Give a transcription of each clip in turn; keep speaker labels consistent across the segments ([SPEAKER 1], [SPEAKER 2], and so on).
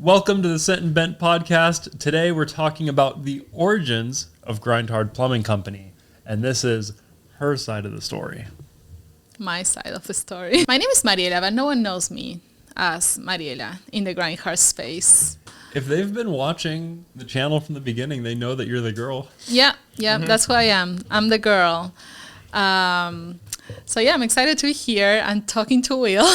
[SPEAKER 1] Welcome to the Sent and Bent podcast. Today we're talking about the origins of Grind Hard Plumbing Company, and this is her side of the story.
[SPEAKER 2] My side of the story. My name is Mariela, but no one knows me as Mariela in the Grind Hard space.
[SPEAKER 1] If they've been watching the channel from the beginning, they know that you're the girl.
[SPEAKER 2] Yeah, that's who I am. I'm the girl. So yeah, I'm excited to be here and talking to Will.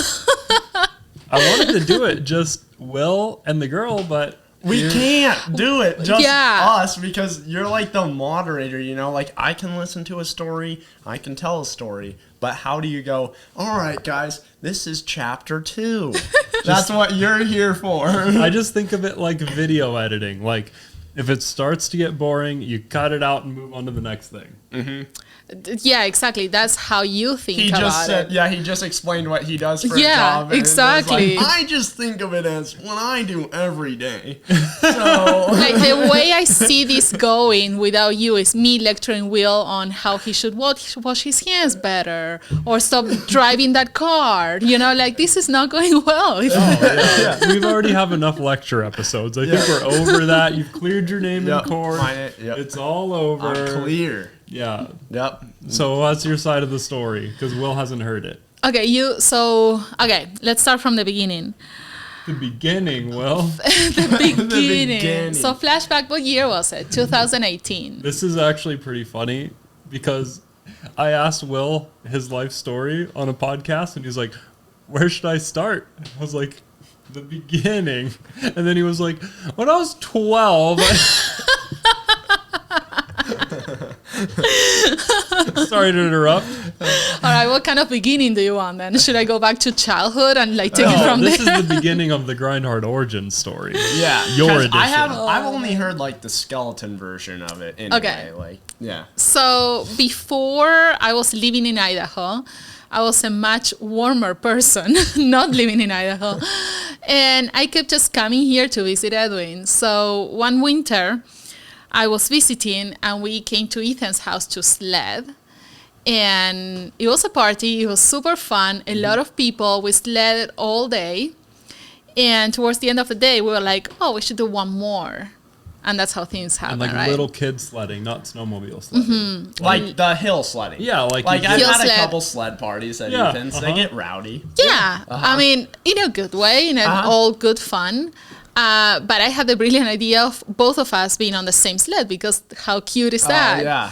[SPEAKER 3] I wanted to do it just Will and the girl, but
[SPEAKER 4] we can't do it just us because you're like the moderator, you know? Like, I can listen to a story, I can tell a story, but how do you go, all right, guys, this is chapter 2. That's what you're here for.
[SPEAKER 1] I just think of it like video editing. Like, if it starts to get boring, you cut it out and move on to the next thing.
[SPEAKER 4] Mm-hmm.
[SPEAKER 2] Yeah, exactly. That's how you think about it.
[SPEAKER 4] Yeah, he just explained what he does for a job.
[SPEAKER 2] Yeah, exactly.
[SPEAKER 4] Like, I just think of it as what I do every day. So,
[SPEAKER 2] like, the way I see this going without you is me lecturing Will on how he should wash his hands better or stop driving that car. You know, like, this is not going well.
[SPEAKER 1] We've already have enough lecture episodes. I think we're over that. You've cleared your name in court. It's all over.
[SPEAKER 4] I'm clear.
[SPEAKER 1] Yeah.
[SPEAKER 4] Yep.
[SPEAKER 1] So what's your side of the story? Because Will hasn't heard it.
[SPEAKER 2] Okay, let's start from the beginning.
[SPEAKER 1] The beginning, Will.
[SPEAKER 2] The beginning. So flashback, what year was it? 2018.
[SPEAKER 1] This is actually pretty funny because I asked Will his life story on a podcast and he's like, where should I start? I was like, the beginning. And then he was like, when I was 12... Sorry to interrupt.
[SPEAKER 2] All right, what kind of beginning do you want then? Should I go back to childhood and like take it from
[SPEAKER 1] there? This is the beginning of the Grind Hard origin story.
[SPEAKER 4] Yeah,
[SPEAKER 1] your edition.
[SPEAKER 4] I've only heard like the skeleton version of it. Anyway.
[SPEAKER 2] Okay.
[SPEAKER 4] Like, yeah.
[SPEAKER 2] So before I was living in Idaho, I was a much warmer person, not living in Idaho, and I kept just coming here to visit Edwin. So one winter, I was visiting and we came to Ethan's house to sled, and it was a party. It was super fun. A lot of people. We sled all day, and towards the end of the day we were like, oh, we should do one more, and that's how things happen.
[SPEAKER 1] And like
[SPEAKER 2] right?
[SPEAKER 1] little kid sledding, not snowmobile sledding.
[SPEAKER 2] Mm-hmm.
[SPEAKER 4] Like the hill sledding.
[SPEAKER 1] Yeah, like
[SPEAKER 4] I've had
[SPEAKER 2] sled.
[SPEAKER 4] a couple sled parties at Ethan's. They get rowdy.
[SPEAKER 2] Yeah, I mean, in a good way, in an all good fun. But I had the brilliant idea of both of us being on the same sled because how cute is that?
[SPEAKER 4] Yeah.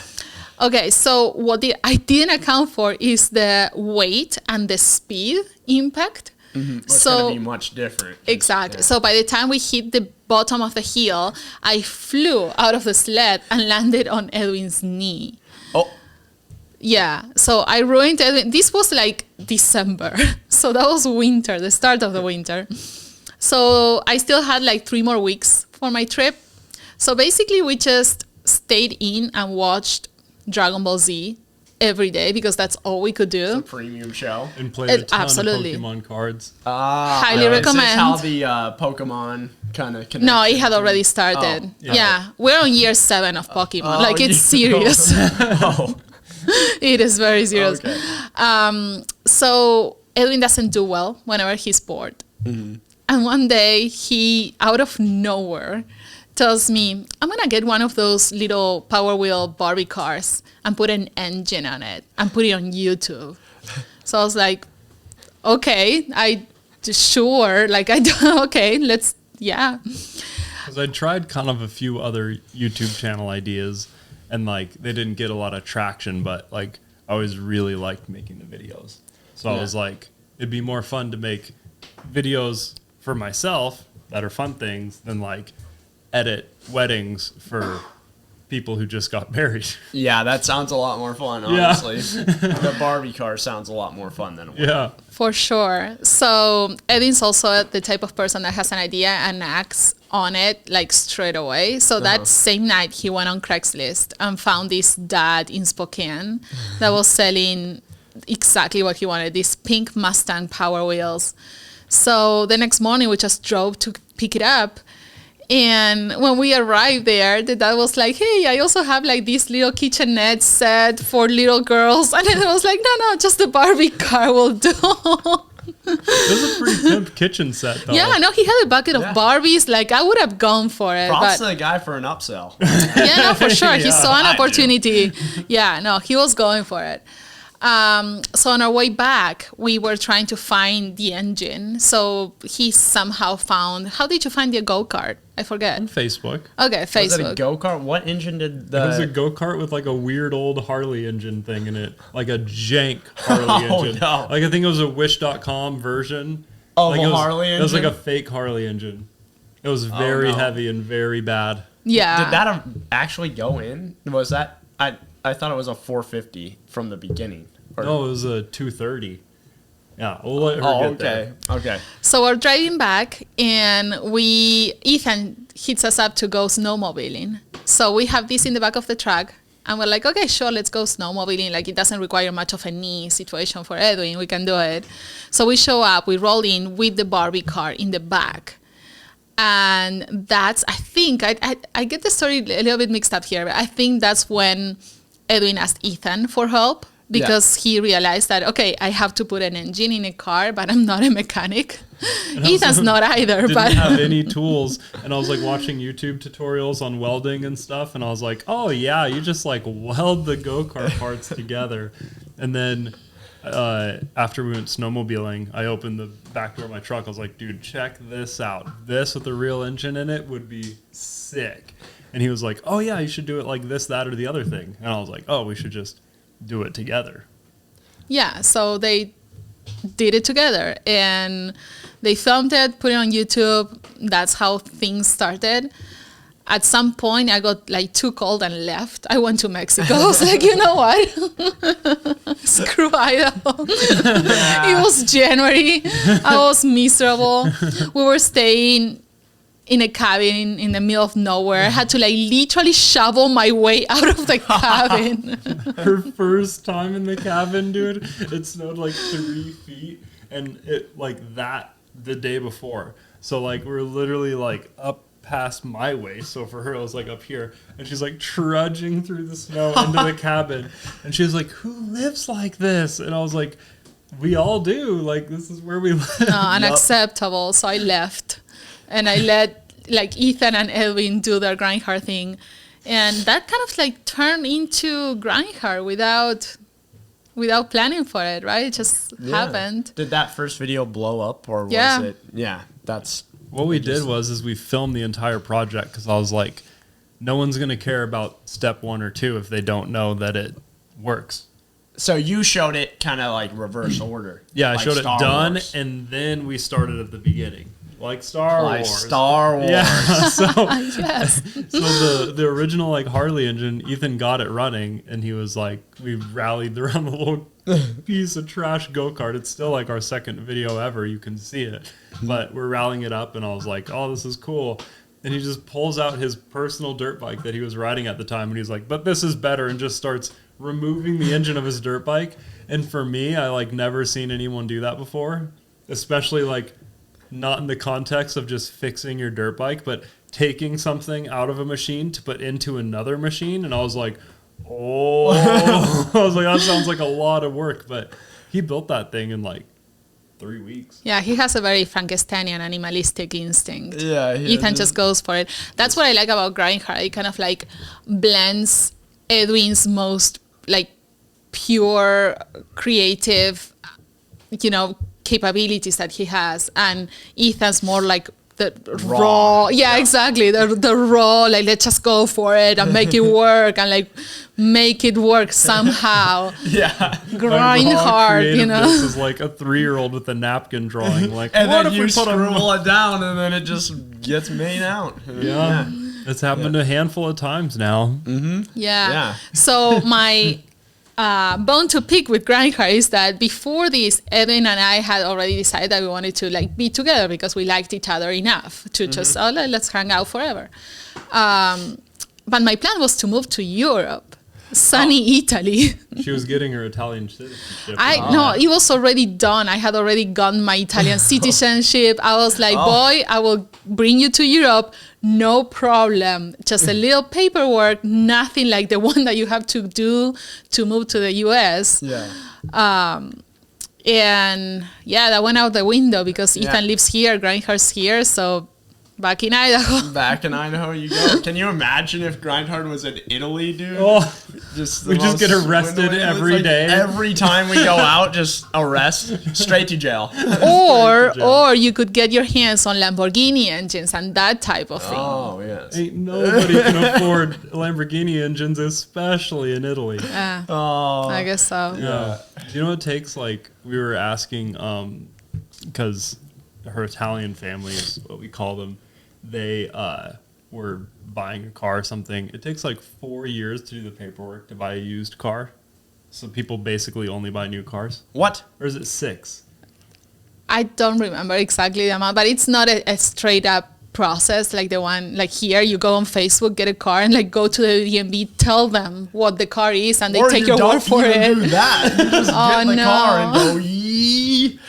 [SPEAKER 2] Okay, so what I didn't account for is the weight and the speed impact.
[SPEAKER 4] Mm-hmm. Well, it's
[SPEAKER 2] so
[SPEAKER 4] going to be much different.
[SPEAKER 2] Exactly.
[SPEAKER 4] Yeah.
[SPEAKER 2] So by the time we hit the bottom of the hill, I flew out of the sled and landed on Edwin's knee.
[SPEAKER 4] Oh.
[SPEAKER 2] Yeah, so I ruined Edwin. This was like December. So that was winter, the start of the winter. So I still had like 3 more weeks for my trip. So basically we just stayed in and watched Dragon Ball Z every day because that's all we could do.
[SPEAKER 4] It's a premium show.
[SPEAKER 1] And played a ton
[SPEAKER 2] absolutely.
[SPEAKER 1] of Pokemon cards.
[SPEAKER 2] Highly recommend.
[SPEAKER 4] Is this how the Pokemon kind of connect?
[SPEAKER 2] No, it had already started.
[SPEAKER 1] Oh,
[SPEAKER 2] yeah, we're on year 7 of Pokemon. Like, it's serious.
[SPEAKER 4] Oh.
[SPEAKER 2] It is very serious.
[SPEAKER 4] Okay.
[SPEAKER 2] So Edwin doesn't do well whenever he's bored.
[SPEAKER 4] Mm-hmm.
[SPEAKER 2] And one day he, out of nowhere, tells me, I'm going to get one of those little Power Wheel Barbie cars and put an engine on it and put it on YouTube. So I was like, okay, sure. Like, okay, yeah.
[SPEAKER 1] Because I tried kind of a few other YouTube channel ideas and like they didn't get a lot of traction, but like I always really liked making the videos. So I was like, it'd be more fun to make videos for myself that are fun things than like edit weddings for people who just got married.
[SPEAKER 4] Yeah, that sounds a lot more fun, honestly. The Barbie car sounds a lot more fun than a wedding.
[SPEAKER 1] Yeah.
[SPEAKER 2] For sure. So Edwin's also the type of person that has an idea and acts on it like straight away. So that same night he went on Craigslist and found this dad in Spokane that was selling exactly what he wanted, these pink Mustang Power Wheels. So the next morning we just drove to pick it up. And when we arrived there, the dad was like, hey, I also have like this little kitchenette set for little girls. And then I was like, no, just the Barbie car will do.
[SPEAKER 1] It was a pretty pimp kitchen set, though.
[SPEAKER 2] Yeah, no, he had a bucket of Barbies. Like, I would have gone for it.
[SPEAKER 4] Props
[SPEAKER 2] but
[SPEAKER 4] to the guy for an upsell.
[SPEAKER 2] yeah, no, for sure. He saw an
[SPEAKER 4] I do.
[SPEAKER 2] opportunity. Yeah, no, he was going for it. So on our way back, we were trying to find the engine. So he somehow found. How did you find the go-kart? I forget.
[SPEAKER 1] On Facebook.
[SPEAKER 2] Okay,
[SPEAKER 4] Was it a
[SPEAKER 2] Facebook.
[SPEAKER 4] go-kart? What engine did
[SPEAKER 1] It was a
[SPEAKER 4] the...
[SPEAKER 1] go-kart with like a weird old Harley engine thing in it. Like a jank Harley
[SPEAKER 4] Oh,
[SPEAKER 1] engine.
[SPEAKER 4] no.
[SPEAKER 1] Like I think it was a Wish.com version.
[SPEAKER 4] Of
[SPEAKER 1] like
[SPEAKER 4] a
[SPEAKER 1] it was,
[SPEAKER 4] Harley
[SPEAKER 1] It was like a
[SPEAKER 4] engine?
[SPEAKER 1] fake Harley engine. It was very
[SPEAKER 4] no.
[SPEAKER 1] heavy and very bad.
[SPEAKER 2] Yeah.
[SPEAKER 4] Did that actually go in? Was that... I thought it was a 450 from the beginning. Or-
[SPEAKER 1] No, it was a 230. Yeah, we'll let her
[SPEAKER 4] Oh,
[SPEAKER 1] get
[SPEAKER 4] okay.
[SPEAKER 1] there.
[SPEAKER 4] Okay.
[SPEAKER 2] So we're driving back, and Ethan hits us up to go snowmobiling. So we have this in the back of the truck, and we're like, okay, sure, let's go snowmobiling. Like, it doesn't require much of a knee situation for Edwin. We can do it. So we show up, we roll in with the Barbie car in the back. And that's, I think, I get the story a little bit mixed up here, but I think that's when Edwin asked Ethan for help. Because he realized that, okay, I have to put an engine in a car, but I'm not a mechanic. Ethan's not either.
[SPEAKER 1] Didn't
[SPEAKER 2] But
[SPEAKER 1] have any tools, and I was like watching YouTube tutorials on welding and stuff, and I was like, oh yeah, you just like weld the go-kart parts together. And then after we went snowmobiling, I opened the back door of my truck. I was like, dude, check this out. This with the real engine in it would be sick. And he was like, oh yeah, you should do it like this, that, or the other thing. And I was like, oh, we should just do it together.
[SPEAKER 2] yeah, so they did it together. And they filmed it, put it on YouTube. That's how things started. At some point, I got like too cold and left. I went to Mexico. I was like, you know what? Screw Idaho. It was January. I was miserable. We were staying in a cabin in the middle of nowhere. I had to like literally shovel my way out of the cabin.
[SPEAKER 1] Her first time in the cabin, dude, it snowed like 3 feet, and it like that the day before. So like we're literally like up past my waist. So for her, it was like up here, and she's like trudging through the snow into the cabin, and she was like, "Who lives like this?" And I was like, "We all do. Like this is where we live."
[SPEAKER 2] Unacceptable. So I left, and I let like Ethan and Edwin do their grindhard thing, and that kind of like turned into grindhard without planning for it, right? It just happened.
[SPEAKER 4] Did that first video blow up, or was
[SPEAKER 2] Yeah.
[SPEAKER 4] it? Yeah, that's...
[SPEAKER 1] What we did was we filmed the entire project because I was like, no one's gonna care about step 1 or 2 if they don't know that it works.
[SPEAKER 4] So you showed it kind of like reverse order.
[SPEAKER 1] Yeah, I
[SPEAKER 4] like
[SPEAKER 1] showed it
[SPEAKER 4] Star
[SPEAKER 1] done,
[SPEAKER 4] Wars.
[SPEAKER 1] and then we started at the beginning, like Star
[SPEAKER 4] Like
[SPEAKER 1] Wars.
[SPEAKER 4] Star Wars.
[SPEAKER 1] Yeah. So
[SPEAKER 2] Yes.
[SPEAKER 1] the original like Harley engine, Ethan got it running, and he was like, we rallied around the little piece of trash go-kart. It's still like our second video ever. You can see it, but we're rallying it up, and I was like, oh, this is cool. And he just pulls out his personal dirt bike that he was riding at the time, and he's like, but this is better, and just starts removing the engine of his dirt bike. And for me, I like never seen anyone do that before, especially like not in the context of just fixing your dirt bike, but taking something out of a machine to put into another machine. And I was like, oh, I was like, that sounds like a lot of work. But he built that thing in like 3 weeks.
[SPEAKER 2] Yeah, he has a very Frankensteinian animalistic instinct.
[SPEAKER 4] Yeah,
[SPEAKER 2] Ethan just goes for it. That's what I like about grindhard. It kind of like blends Edwin's most like pure creative, capabilities that he has, and Ethan's more like the raw. Yeah, exactly. The raw, like, let's just go for it and make it work, and like make it work somehow.
[SPEAKER 4] Yeah.
[SPEAKER 2] Grind hard,
[SPEAKER 1] This is like a 3-year-old with a napkin drawing. Like,
[SPEAKER 4] And
[SPEAKER 1] what
[SPEAKER 4] then
[SPEAKER 1] if
[SPEAKER 4] you
[SPEAKER 1] we put
[SPEAKER 4] scribble it down, and then it just gets made out.
[SPEAKER 1] Yeah. It's happened a handful of times now.
[SPEAKER 2] Yeah. So my bone to pick with grindhard is that before this, Edwin and I had already decided that we wanted to like be together because we liked each other enough to just let's hang out forever. But my plan was to move to Europe, sunny Italy.
[SPEAKER 1] She was getting her Italian citizenship.
[SPEAKER 2] No, it was already done. I had already gotten my Italian citizenship. I was like, boy, I will bring you to Europe. No problem. Just a little paperwork, nothing like the one that you have to do to move to the US.
[SPEAKER 4] Yeah.
[SPEAKER 2] And yeah, that went out the window because Ethan lives here, Grindhard's here, so back in Idaho.
[SPEAKER 4] Back in Idaho you go. Can you imagine if Grindhard was in Italy, dude?
[SPEAKER 1] Oh,
[SPEAKER 4] just
[SPEAKER 1] we just get arrested every day.
[SPEAKER 4] Every time we go out, just arrest, straight to jail.
[SPEAKER 2] Or you could get your hands on Lamborghini engines and that type of thing.
[SPEAKER 4] Oh, yes.
[SPEAKER 1] Ain't nobody can afford Lamborghini engines, especially in Italy.
[SPEAKER 2] I guess so.
[SPEAKER 1] Yeah. Do you know what it takes? Like, we were asking, because her Italian family is what we call them. They were buying a car or something. It takes like 4 years to do the paperwork to buy a used car. So people basically only buy new cars.
[SPEAKER 4] What?
[SPEAKER 1] Or is it 6?
[SPEAKER 2] I don't remember exactly the amount, but it's not a straight up process like the one like here. You go on Facebook, get a car, and like go to the DMV, tell them what the car is, and they take your word for it.
[SPEAKER 4] Do that. You just get in the car and go yee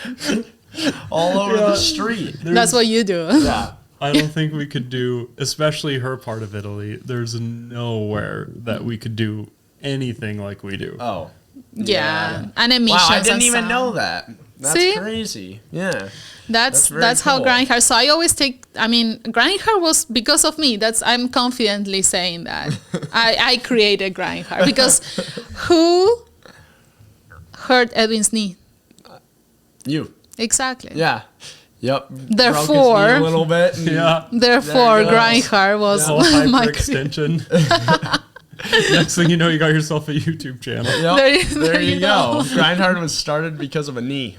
[SPEAKER 4] all over the street.
[SPEAKER 2] That's what you do.
[SPEAKER 4] Yeah.
[SPEAKER 1] I don't think we could do, especially her part of Italy, there's nowhere that we could do anything like we do.
[SPEAKER 4] Oh.
[SPEAKER 2] Yeah. And emissions.
[SPEAKER 4] Wow, I didn't
[SPEAKER 2] and
[SPEAKER 4] even
[SPEAKER 2] stuff.
[SPEAKER 4] know that. That's
[SPEAKER 2] See?
[SPEAKER 4] crazy. Yeah.
[SPEAKER 2] That's
[SPEAKER 4] very
[SPEAKER 2] how
[SPEAKER 4] cool.
[SPEAKER 2] Grindhard. So I always Grindhard was because of me. I'm confidently saying that. I created Grindhard because who hurt Edwin's knee?
[SPEAKER 4] You.
[SPEAKER 2] Exactly.
[SPEAKER 4] Yeah. Yep.
[SPEAKER 2] Therefore-
[SPEAKER 4] Broke his knee a little bit.
[SPEAKER 1] Yeah.
[SPEAKER 2] Therefore,
[SPEAKER 4] There you go.
[SPEAKER 2] Grindhard was
[SPEAKER 1] All
[SPEAKER 2] my.
[SPEAKER 1] hyperextension. Next thing you know, you got yourself a YouTube channel.
[SPEAKER 4] Yep.
[SPEAKER 2] There
[SPEAKER 4] There
[SPEAKER 2] you
[SPEAKER 4] you
[SPEAKER 2] go.
[SPEAKER 4] go. Grindhard was started because of a knee.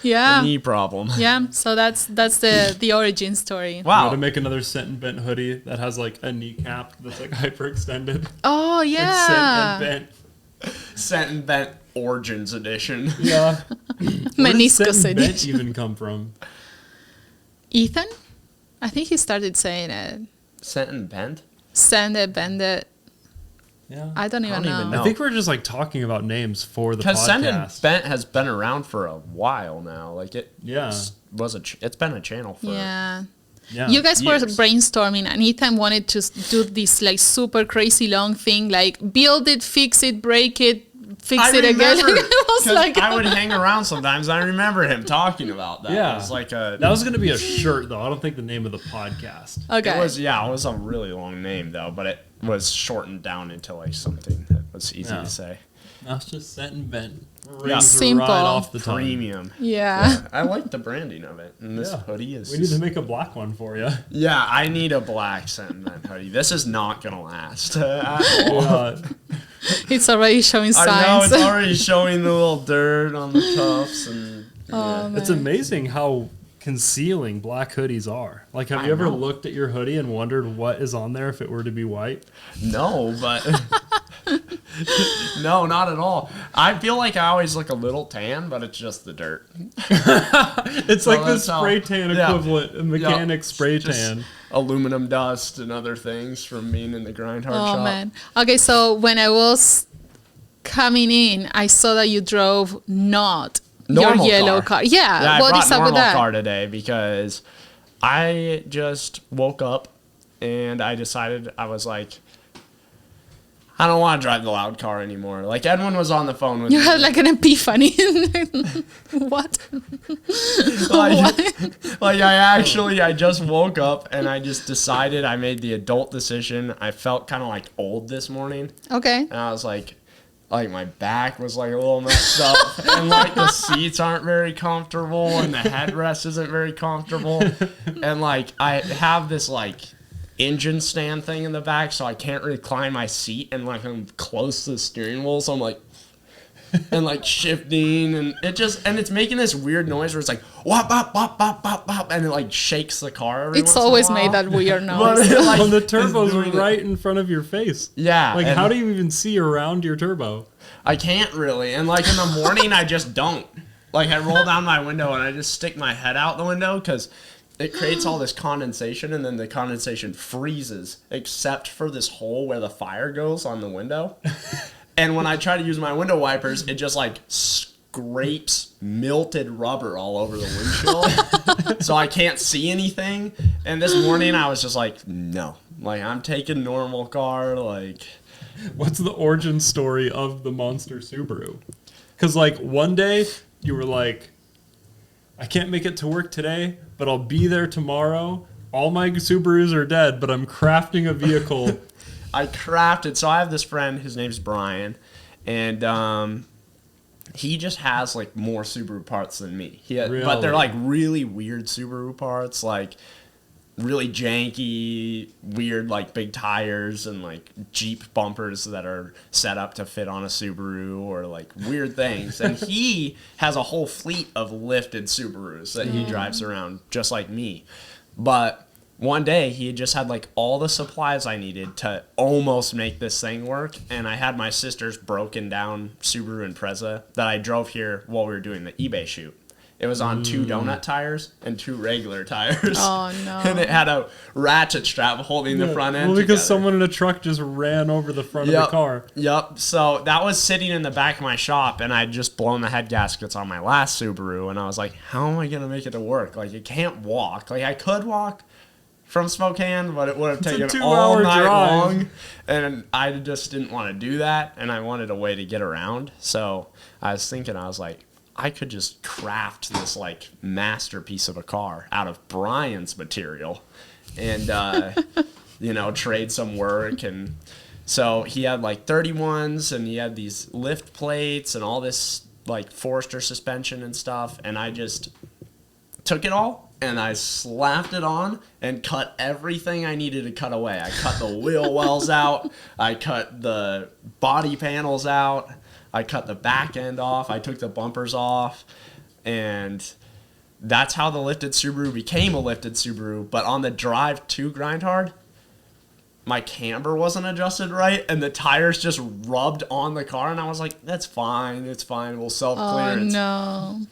[SPEAKER 2] Yeah.
[SPEAKER 4] Knee problem.
[SPEAKER 2] Yeah. So that's the origin story.
[SPEAKER 1] I'm
[SPEAKER 4] Wow.
[SPEAKER 1] going to make another Sent and Bent hoodie that has like a kneecap that's like hyperextended.
[SPEAKER 2] Oh
[SPEAKER 1] Like Sent
[SPEAKER 2] yeah.
[SPEAKER 1] and Bent.
[SPEAKER 4] Sent and Bent Origins Edition.
[SPEAKER 1] Yeah. Where did
[SPEAKER 2] Meniscus
[SPEAKER 1] Sent and Bent
[SPEAKER 2] edition.
[SPEAKER 1] even come from?
[SPEAKER 2] Ethan, I think he started saying it.
[SPEAKER 4] Sent and Bent?
[SPEAKER 2] Send it, bend it.
[SPEAKER 1] Yeah.
[SPEAKER 2] I don't even know.
[SPEAKER 1] I think we're just like talking about names for the
[SPEAKER 4] Because Sent and
[SPEAKER 1] podcast.
[SPEAKER 4] Bent has been around for a while now. Like it
[SPEAKER 1] Yeah.
[SPEAKER 4] it's been a channel for
[SPEAKER 2] Yeah.
[SPEAKER 1] Yeah.
[SPEAKER 2] You guys were
[SPEAKER 4] years.
[SPEAKER 2] brainstorming, and Ethan wanted to do this like super crazy long thing, like build it, fix it, break it, fix
[SPEAKER 4] I
[SPEAKER 2] it again.
[SPEAKER 4] remember,
[SPEAKER 2] It was
[SPEAKER 4] 'cause
[SPEAKER 2] like
[SPEAKER 4] I would hang around sometimes. I remember him talking about that.
[SPEAKER 1] Yeah.
[SPEAKER 4] It was like a.
[SPEAKER 1] That was going to be a shirt, though. I don't think the name of the podcast.
[SPEAKER 2] okay.
[SPEAKER 4] It was a really long name though, but it was shortened down into like something that was easy
[SPEAKER 1] Yeah.
[SPEAKER 4] to say.
[SPEAKER 1] Now it's just Sent and Bent.
[SPEAKER 4] Yeah.
[SPEAKER 1] Rings
[SPEAKER 2] Simple.
[SPEAKER 1] right off the tongue.
[SPEAKER 4] Premium.
[SPEAKER 2] yeah.
[SPEAKER 4] I like the branding of it, and this
[SPEAKER 1] Yeah.
[SPEAKER 4] hoodie is.
[SPEAKER 1] We need to make a black one for you.
[SPEAKER 4] Yeah, I need a black Sent and Bent hoodie. This is not gonna last at all.
[SPEAKER 1] Yeah.
[SPEAKER 2] It's already showing
[SPEAKER 4] I know
[SPEAKER 2] signs.
[SPEAKER 4] it's already showing the little dirt on the cuffs and.
[SPEAKER 2] Oh, man.
[SPEAKER 1] It's amazing how concealing black hoodies are. Like, have you
[SPEAKER 4] I
[SPEAKER 1] ever
[SPEAKER 4] know.
[SPEAKER 1] looked at your hoodie and wondered what is on there if it were to be white?
[SPEAKER 4] No, but no, not at all. I feel like I always look a little tan, but it's just the dirt.
[SPEAKER 1] It's
[SPEAKER 4] So
[SPEAKER 1] like the
[SPEAKER 4] that's how-
[SPEAKER 1] spray tan
[SPEAKER 4] yeah.
[SPEAKER 1] equivalent, a mechanic spray
[SPEAKER 4] Just
[SPEAKER 1] tan.
[SPEAKER 4] aluminum dust and other things from being in the grind hard
[SPEAKER 2] Oh
[SPEAKER 4] shop.
[SPEAKER 2] man. Okay, so when I was coming in, I saw that you drove not
[SPEAKER 4] Normal
[SPEAKER 2] your yellow
[SPEAKER 4] car.
[SPEAKER 2] car. Yeah.
[SPEAKER 4] Yeah, I
[SPEAKER 2] what
[SPEAKER 4] brought
[SPEAKER 2] is up with
[SPEAKER 4] normal
[SPEAKER 2] that?
[SPEAKER 4] car today because I just woke up and I decided I was like, I don't want to drive the loud car anymore. Like Edwin was on the phone with
[SPEAKER 2] You
[SPEAKER 4] me.
[SPEAKER 2] had like an epiphany. What?
[SPEAKER 4] Like I just woke up and I just decided I made the adult decision. I felt kind of like old this morning,
[SPEAKER 2] Okay.
[SPEAKER 4] and I was like my back was like a little messed up, and like the seats aren't very comfortable, and the headrest isn't very comfortable, and like I have this like engine stand thing in the back, so I can't recline my seat, and like I'm close to the steering wheel, so I'm like. And like shifting, and it's making this weird noise where it's like wop bop bop bop bop bop, and it like shakes the car. Every
[SPEAKER 2] It's
[SPEAKER 4] once in a
[SPEAKER 2] always
[SPEAKER 4] while.
[SPEAKER 2] made that weird
[SPEAKER 4] But
[SPEAKER 2] noise.
[SPEAKER 4] it, like,
[SPEAKER 1] When the
[SPEAKER 4] is
[SPEAKER 1] turbo's
[SPEAKER 4] doing it.
[SPEAKER 1] right in front of your face.
[SPEAKER 4] Yeah,
[SPEAKER 1] Like,
[SPEAKER 4] and
[SPEAKER 1] how do you even see around your turbo?
[SPEAKER 4] I can't really, and like in the morning I just don't. Like I roll down my window and I just stick my head out the window because it creates all this condensation, and then the condensation freezes except for this hole where the fire goes on the window. And when I try to use my window wipers, it just like scrapes melted rubber all over the windshield. So I can't see anything. And this morning I was just like, no. Like I'm taking normal car, like
[SPEAKER 1] What's the origin story of the Monster Subaru? Because, like, one day you were like, I can't make it to work today, but I'll be there tomorrow. All my Subarus are dead, but I'm crafting a vehicle.
[SPEAKER 4] I crafted. So I have this friend. His name's Brian, and he just has like more Subaru parts than me.
[SPEAKER 1] Really?
[SPEAKER 4] But they're like really weird Subaru parts, like really janky, weird, like big tires and like Jeep bumpers that are set up to fit on a Subaru, or like weird things. And he has a whole fleet of lifted Subarus that he drives around just like me. But one day he just had like all the supplies I needed to almost make this thing work. And I had my sister's broken down Subaru Impreza that I drove here while we were doing the eBay shoot. It was on 2 donut tires and 2 regular tires.
[SPEAKER 2] Oh, no.
[SPEAKER 4] And it had a ratchet strap holding the front end.
[SPEAKER 1] Well, because
[SPEAKER 4] together.
[SPEAKER 1] someone in a truck just ran over the front of the car.
[SPEAKER 4] Yep. So that was sitting in the back of my shop, and I'd just blown the head gaskets on my last Subaru, and I was like, how am I going to make it to work? Like, it can't walk. Like, I could walk from Spokane, but it would have taken all night long, and I just didn't want to do that, and I wanted a way to get around. So I was thinking, I was like, I could just craft this like masterpiece of a car out of Brian's material and, trade some work. And so he had like 31s, and he had these lift plates and all this like Forester suspension and stuff. And I just took it all and I slapped it on and cut everything I needed to cut away. I cut the wheel wells out. I cut the body panels out. I cut the back end off. I took the bumpers off. And that's how the lifted Subaru became a lifted Subaru. But on the drive to Grindhard, my camber wasn't adjusted right, and the tires just rubbed on the car. And I was like, that's fine. It's fine. We'll self-clearance.
[SPEAKER 2] Oh, no.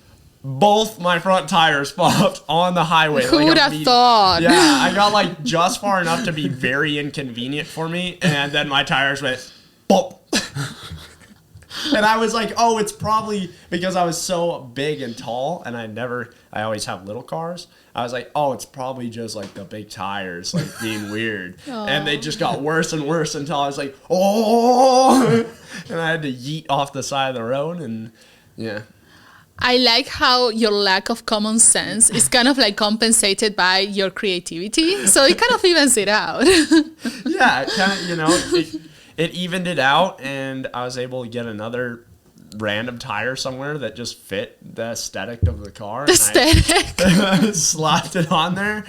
[SPEAKER 4] Both my front tires popped on the highway.
[SPEAKER 2] Who would have thought?
[SPEAKER 4] Yeah, I got like just far enough to be very inconvenient for me. And then my tires went, bump. And I was like, oh, it's probably because I was so big and tall, and I always have little cars. I was like, oh, it's probably just like the big tires, like being weird. And they just got worse and worse until I was like, oh, and I had to yeet off the side of the road, and yeah.
[SPEAKER 2] I like how your lack of common sense is kind of like compensated by your creativity. So it kind of evens it out.
[SPEAKER 4] Yeah, it kind of, it evened it out, and I was able to get another random tire somewhere that just fit the aesthetic of the car.
[SPEAKER 2] The aesthetic.
[SPEAKER 4] I slapped it on there,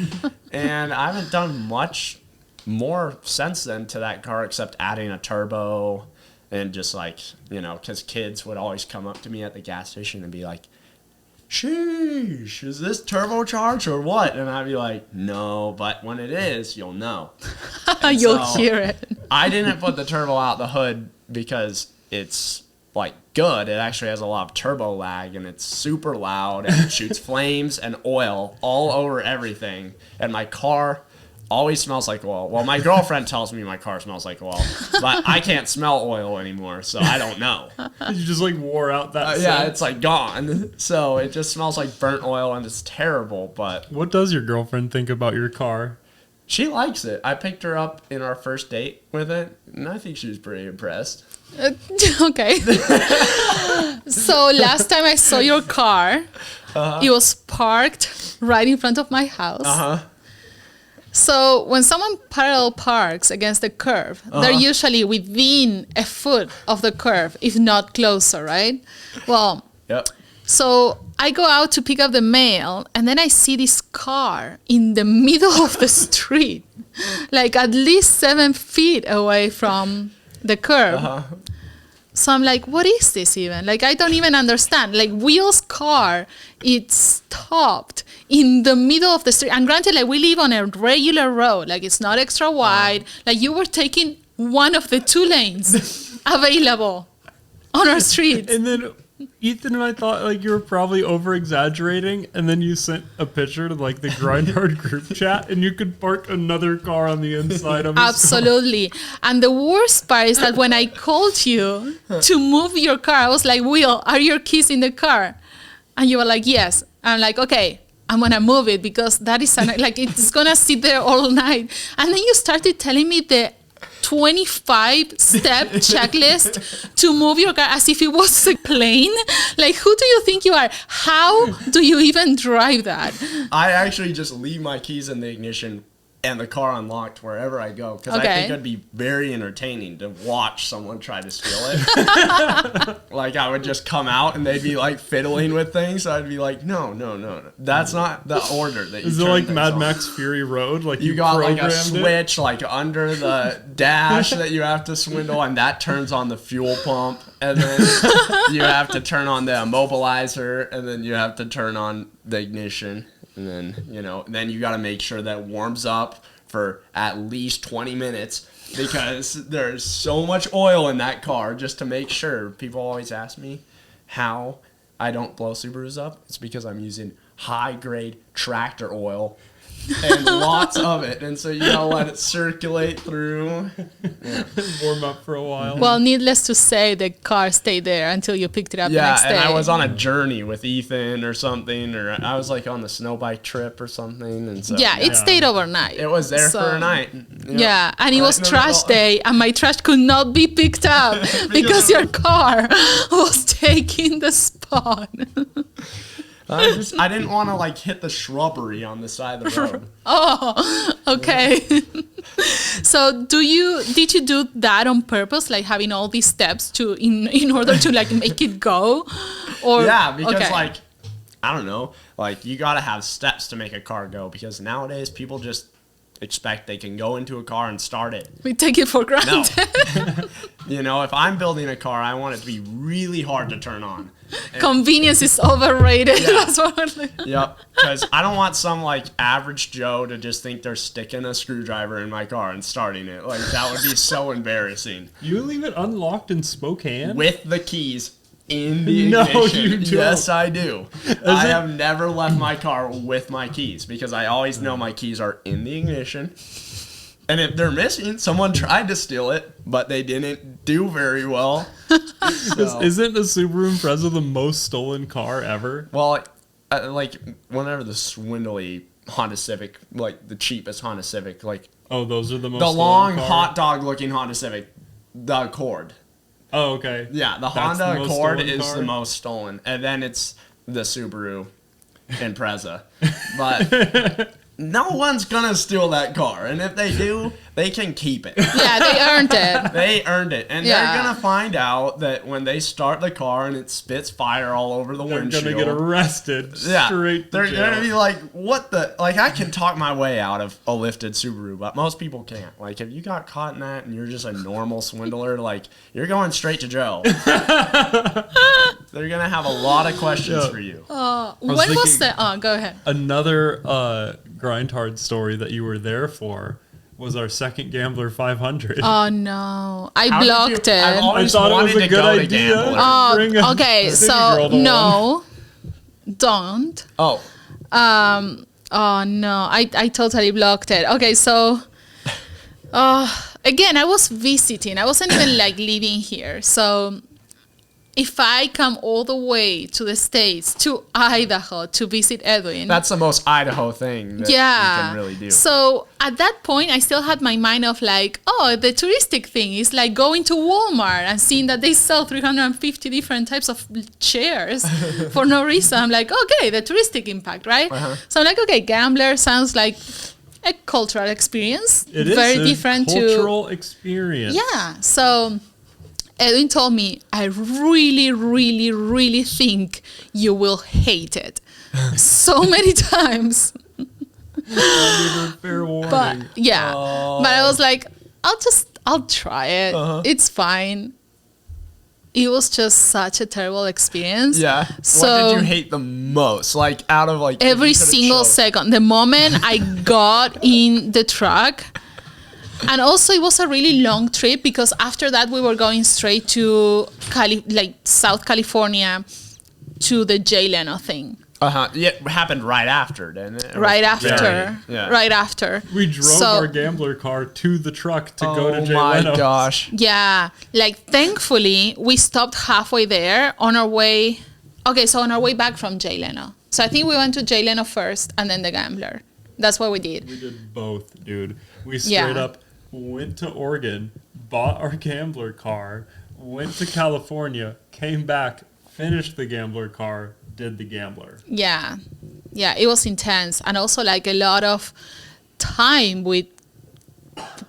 [SPEAKER 4] and I haven't done much more since then to that car except adding a turbo and just like, because kids would always come up to me at the gas station and be like, sheesh, is this turbocharged or what? And I'd be like, no, but when it is, you'll know.
[SPEAKER 2] You'll hear it.
[SPEAKER 4] I didn't put the turbo out the hood because it's like good. It actually has a lot of turbo lag, and it's super loud, and it shoots flames and oil all over everything. And my car always smells like oil. Well, my girlfriend tells me my car smells like oil, but I can't smell oil anymore, so I don't know.
[SPEAKER 1] You just like wore out that
[SPEAKER 4] yeah, it's like gone. So it just smells like burnt oil, and it's terrible. But
[SPEAKER 1] what does your girlfriend think about your car?
[SPEAKER 4] She likes it. I picked her up in our first date with it, and I think she was pretty impressed.
[SPEAKER 2] Okay. So last time I saw your car, it was parked right in front of my house. So when someone parallel parks against the curve, they're usually within a foot of the curve, if not closer, right? Well,
[SPEAKER 4] yep.
[SPEAKER 2] So I go out to pick up the mail, and then I see this car in the middle of the street, like at least 7 feet away from the curb. So I'm like, what is this even? Like, I don't even understand. Like, Will's car, it's stopped in the middle of the street. And granted, like, we live on a regular road. Like, it's not extra wide. Like, you were taking one of the 2 lanes available on our street.
[SPEAKER 1] And then Ethan and I thought like you were probably over exaggerating, and then you sent a picture to like the Grindhard group chat, and you could park another car on the inside of his
[SPEAKER 2] Absolutely. And the worst part is that when I called you to move your car, I was like, Will, are your keys in the car? And you were like, yes. I'm like, okay, I'm gonna move it because that is like it's gonna sit there all night. And then you started telling me the 25-step checklist to move your car as if it was a plane. Like, who do you think you are? How do you even drive that?
[SPEAKER 4] I actually just leave my keys in the ignition and the car unlocked wherever I go, because I think it'd be very entertaining to watch someone try to steal it. Like, I would just come out and they'd be like fiddling with things, so I'd be like, no, that's not the order that you
[SPEAKER 1] Is it like Mad Max Fury Road? Like
[SPEAKER 4] you got like a switch like under the dash that you have to swindle, and that turns on the fuel pump, and then you have to turn on the immobilizer, and then you have to turn on the ignition. And then, then you got to make sure that it warms up for at least 20 minutes, because there's so much oil in that car, just to make sure. People always ask me how I don't blow Subarus up. It's because I'm using high-grade tractor oil and lots of it. And so you got to let it circulate through.
[SPEAKER 1] Yeah. Warm up for a while.
[SPEAKER 2] Well, needless to say, the car stayed there until you picked it up the next day.
[SPEAKER 4] Yeah, and I was on a journey with Ethan or something, or I was like on the snow bike trip or something. And so
[SPEAKER 2] it stayed overnight.
[SPEAKER 4] It was there for a night.
[SPEAKER 2] Yeah, and it was trash day, and my trash could not be picked up because your car was taking the spot.
[SPEAKER 4] I didn't want to like hit the shrubbery on the side of the road.
[SPEAKER 2] Oh, okay. So did you do that on purpose, like having all these steps to in order to like make it go? Or
[SPEAKER 4] yeah, because like, I don't know, like you got to have steps to make a car go, because nowadays people just expect they can go into a car and start it.
[SPEAKER 2] We take it for granted.
[SPEAKER 4] No. If I'm building a car, I want it to be really hard to turn on.
[SPEAKER 2] Convenience is overrated. Yeah. That's what
[SPEAKER 4] Yep. Because I don't want some like average Joe to just think they're sticking a screwdriver in my car and starting it. Like, that would be so embarrassing.
[SPEAKER 1] You leave it unlocked in Spokane?
[SPEAKER 4] With the keys in the ignition. No, you don't. Yes, I do. I have never left my car with my keys, because I always know my keys are in the ignition. And if they're missing, someone tried to steal it, but they didn't do very well. So.
[SPEAKER 1] Isn't a Subaru Impreza the most stolen car ever?
[SPEAKER 4] Well, like whenever the swindly Honda Civic, like the cheapest Honda Civic, like
[SPEAKER 1] those are the most.
[SPEAKER 4] The long hot dog looking Honda Civic, the Accord.
[SPEAKER 1] Oh, okay.
[SPEAKER 4] Yeah, the Honda Accord is the most stolen, and then it's the Subaru Impreza. But no one's gonna steal that car, and if they do, they can keep it.
[SPEAKER 2] Yeah, they earned it.
[SPEAKER 4] They earned it, and they're gonna find out that when they start the car and it spits fire all over the windshield,
[SPEAKER 1] they're gonna get arrested. Straight.
[SPEAKER 4] They're gonna be like, "What the?" Like, I can talk my way out of a lifted Subaru, but most people can't. Like, if you got caught in that and you're just a normal swindler, like, you're going straight to jail. They're gonna have a lot of questions for you.
[SPEAKER 2] When was the? Go ahead.
[SPEAKER 1] Another grind hard story that you were there for was our second Gambler 500.
[SPEAKER 2] Oh no, I blocked it.
[SPEAKER 4] I thought it was a good idea.
[SPEAKER 2] Oh, okay, so no, don't.
[SPEAKER 4] Oh.
[SPEAKER 2] Oh no, I totally blocked it. Okay, so again, I was visiting. I wasn't even like living here. So if I come all the way to the States, to Idaho, to visit Edwin.
[SPEAKER 4] That's the most Idaho thing that you can really do.
[SPEAKER 2] So at that point, I still had my mind of like, the touristic thing is like going to Walmart and seeing that they sell 350 different types of chairs for no reason. I'm like, okay, the touristic impact, right? Uh-huh. So I'm like, okay, Gambler sounds like a cultural experience.
[SPEAKER 1] It is
[SPEAKER 2] very different
[SPEAKER 1] cultural experience.
[SPEAKER 2] Yeah, so Edwin told me, I really, really, really think you will hate it. So many times.
[SPEAKER 1] Fair warning.
[SPEAKER 2] But yeah, but I was like, I'll try it. Uh-huh. It's fine. It was just such a terrible experience.
[SPEAKER 4] Yeah.
[SPEAKER 2] So
[SPEAKER 4] what did you hate the most? Like, out of like
[SPEAKER 2] every single second. The moment I got in the truck. And also, it was a really long trip, because after that we were going straight to South California to the Jay Leno thing.
[SPEAKER 4] Yeah, it happened right after, didn't it?
[SPEAKER 2] Right after. Yeah. Right after.
[SPEAKER 1] We drove our Gambler car to the truck to go to Jay Leno.
[SPEAKER 4] Oh my gosh.
[SPEAKER 2] Yeah. Like, thankfully, we stopped halfway there on our way. Okay, so on our way back from Jay Leno. So I think we went to Jay Leno first and then the Gambler. That's what we did.
[SPEAKER 1] We did both, dude. We straight up went to Oregon, bought our gambler car, went to California, came back, finished the gambler car, did the gambler.
[SPEAKER 2] Yeah. Yeah, it was intense. And also like a lot of time with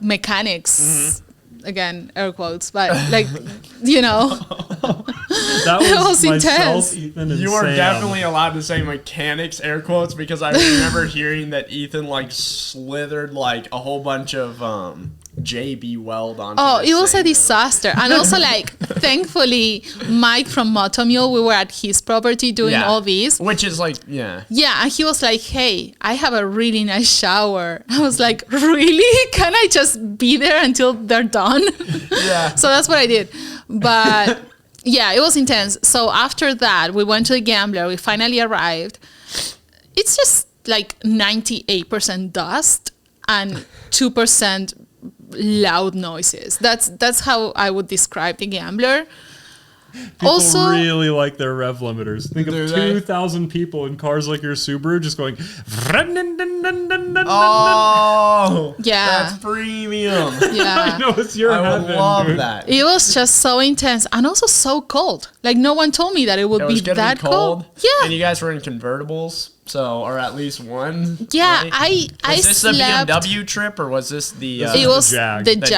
[SPEAKER 2] mechanics. Again, air quotes, but like, you know.
[SPEAKER 1] That was
[SPEAKER 2] was
[SPEAKER 1] myself,
[SPEAKER 2] intense.
[SPEAKER 1] Ethan, and
[SPEAKER 4] You are
[SPEAKER 1] Sam.
[SPEAKER 4] definitely allowed to say mechanics, air quotes, because I remember hearing that Ethan like slithered like a whole bunch of JB Weld onto
[SPEAKER 2] Oh,
[SPEAKER 4] the
[SPEAKER 2] it was a
[SPEAKER 4] thing.
[SPEAKER 2] disaster. And also, like, thankfully, Mike from Motomule, we were at his property doing all these.
[SPEAKER 4] Which is like, yeah.
[SPEAKER 2] Yeah, and he was like, hey, I have a really nice shower. I was like, really? Can I just be there until they're done?
[SPEAKER 4] Yeah.
[SPEAKER 2] So that's what I did. But yeah, it was intense. So after that, we went to the gambler. We finally arrived. It's just like 98% dust and 2% loud noises. That's how I would describe the gambler.
[SPEAKER 1] People
[SPEAKER 2] Also,
[SPEAKER 1] really like their rev limiters. Think of
[SPEAKER 4] Do they?
[SPEAKER 1] 2,000 people in cars like your Subaru just going.
[SPEAKER 4] Oh,
[SPEAKER 2] Yeah.
[SPEAKER 4] that's premium.
[SPEAKER 2] yeah.
[SPEAKER 1] I know it's your
[SPEAKER 4] I would
[SPEAKER 1] heaven,
[SPEAKER 4] love
[SPEAKER 1] dude.
[SPEAKER 4] that.
[SPEAKER 2] It was just so intense and also so cold. Like no one told me that it would
[SPEAKER 4] It
[SPEAKER 2] be
[SPEAKER 4] was gonna
[SPEAKER 2] that
[SPEAKER 4] be cold.
[SPEAKER 2] Yeah.
[SPEAKER 4] And you guys were in convertibles, so or at least one.
[SPEAKER 2] Yeah,
[SPEAKER 4] right?
[SPEAKER 2] I
[SPEAKER 4] Was this
[SPEAKER 2] slept.
[SPEAKER 4] a BMW trip or was this the?
[SPEAKER 1] This
[SPEAKER 2] It
[SPEAKER 1] the
[SPEAKER 2] was
[SPEAKER 1] Jag.
[SPEAKER 2] the
[SPEAKER 4] The
[SPEAKER 2] Jag.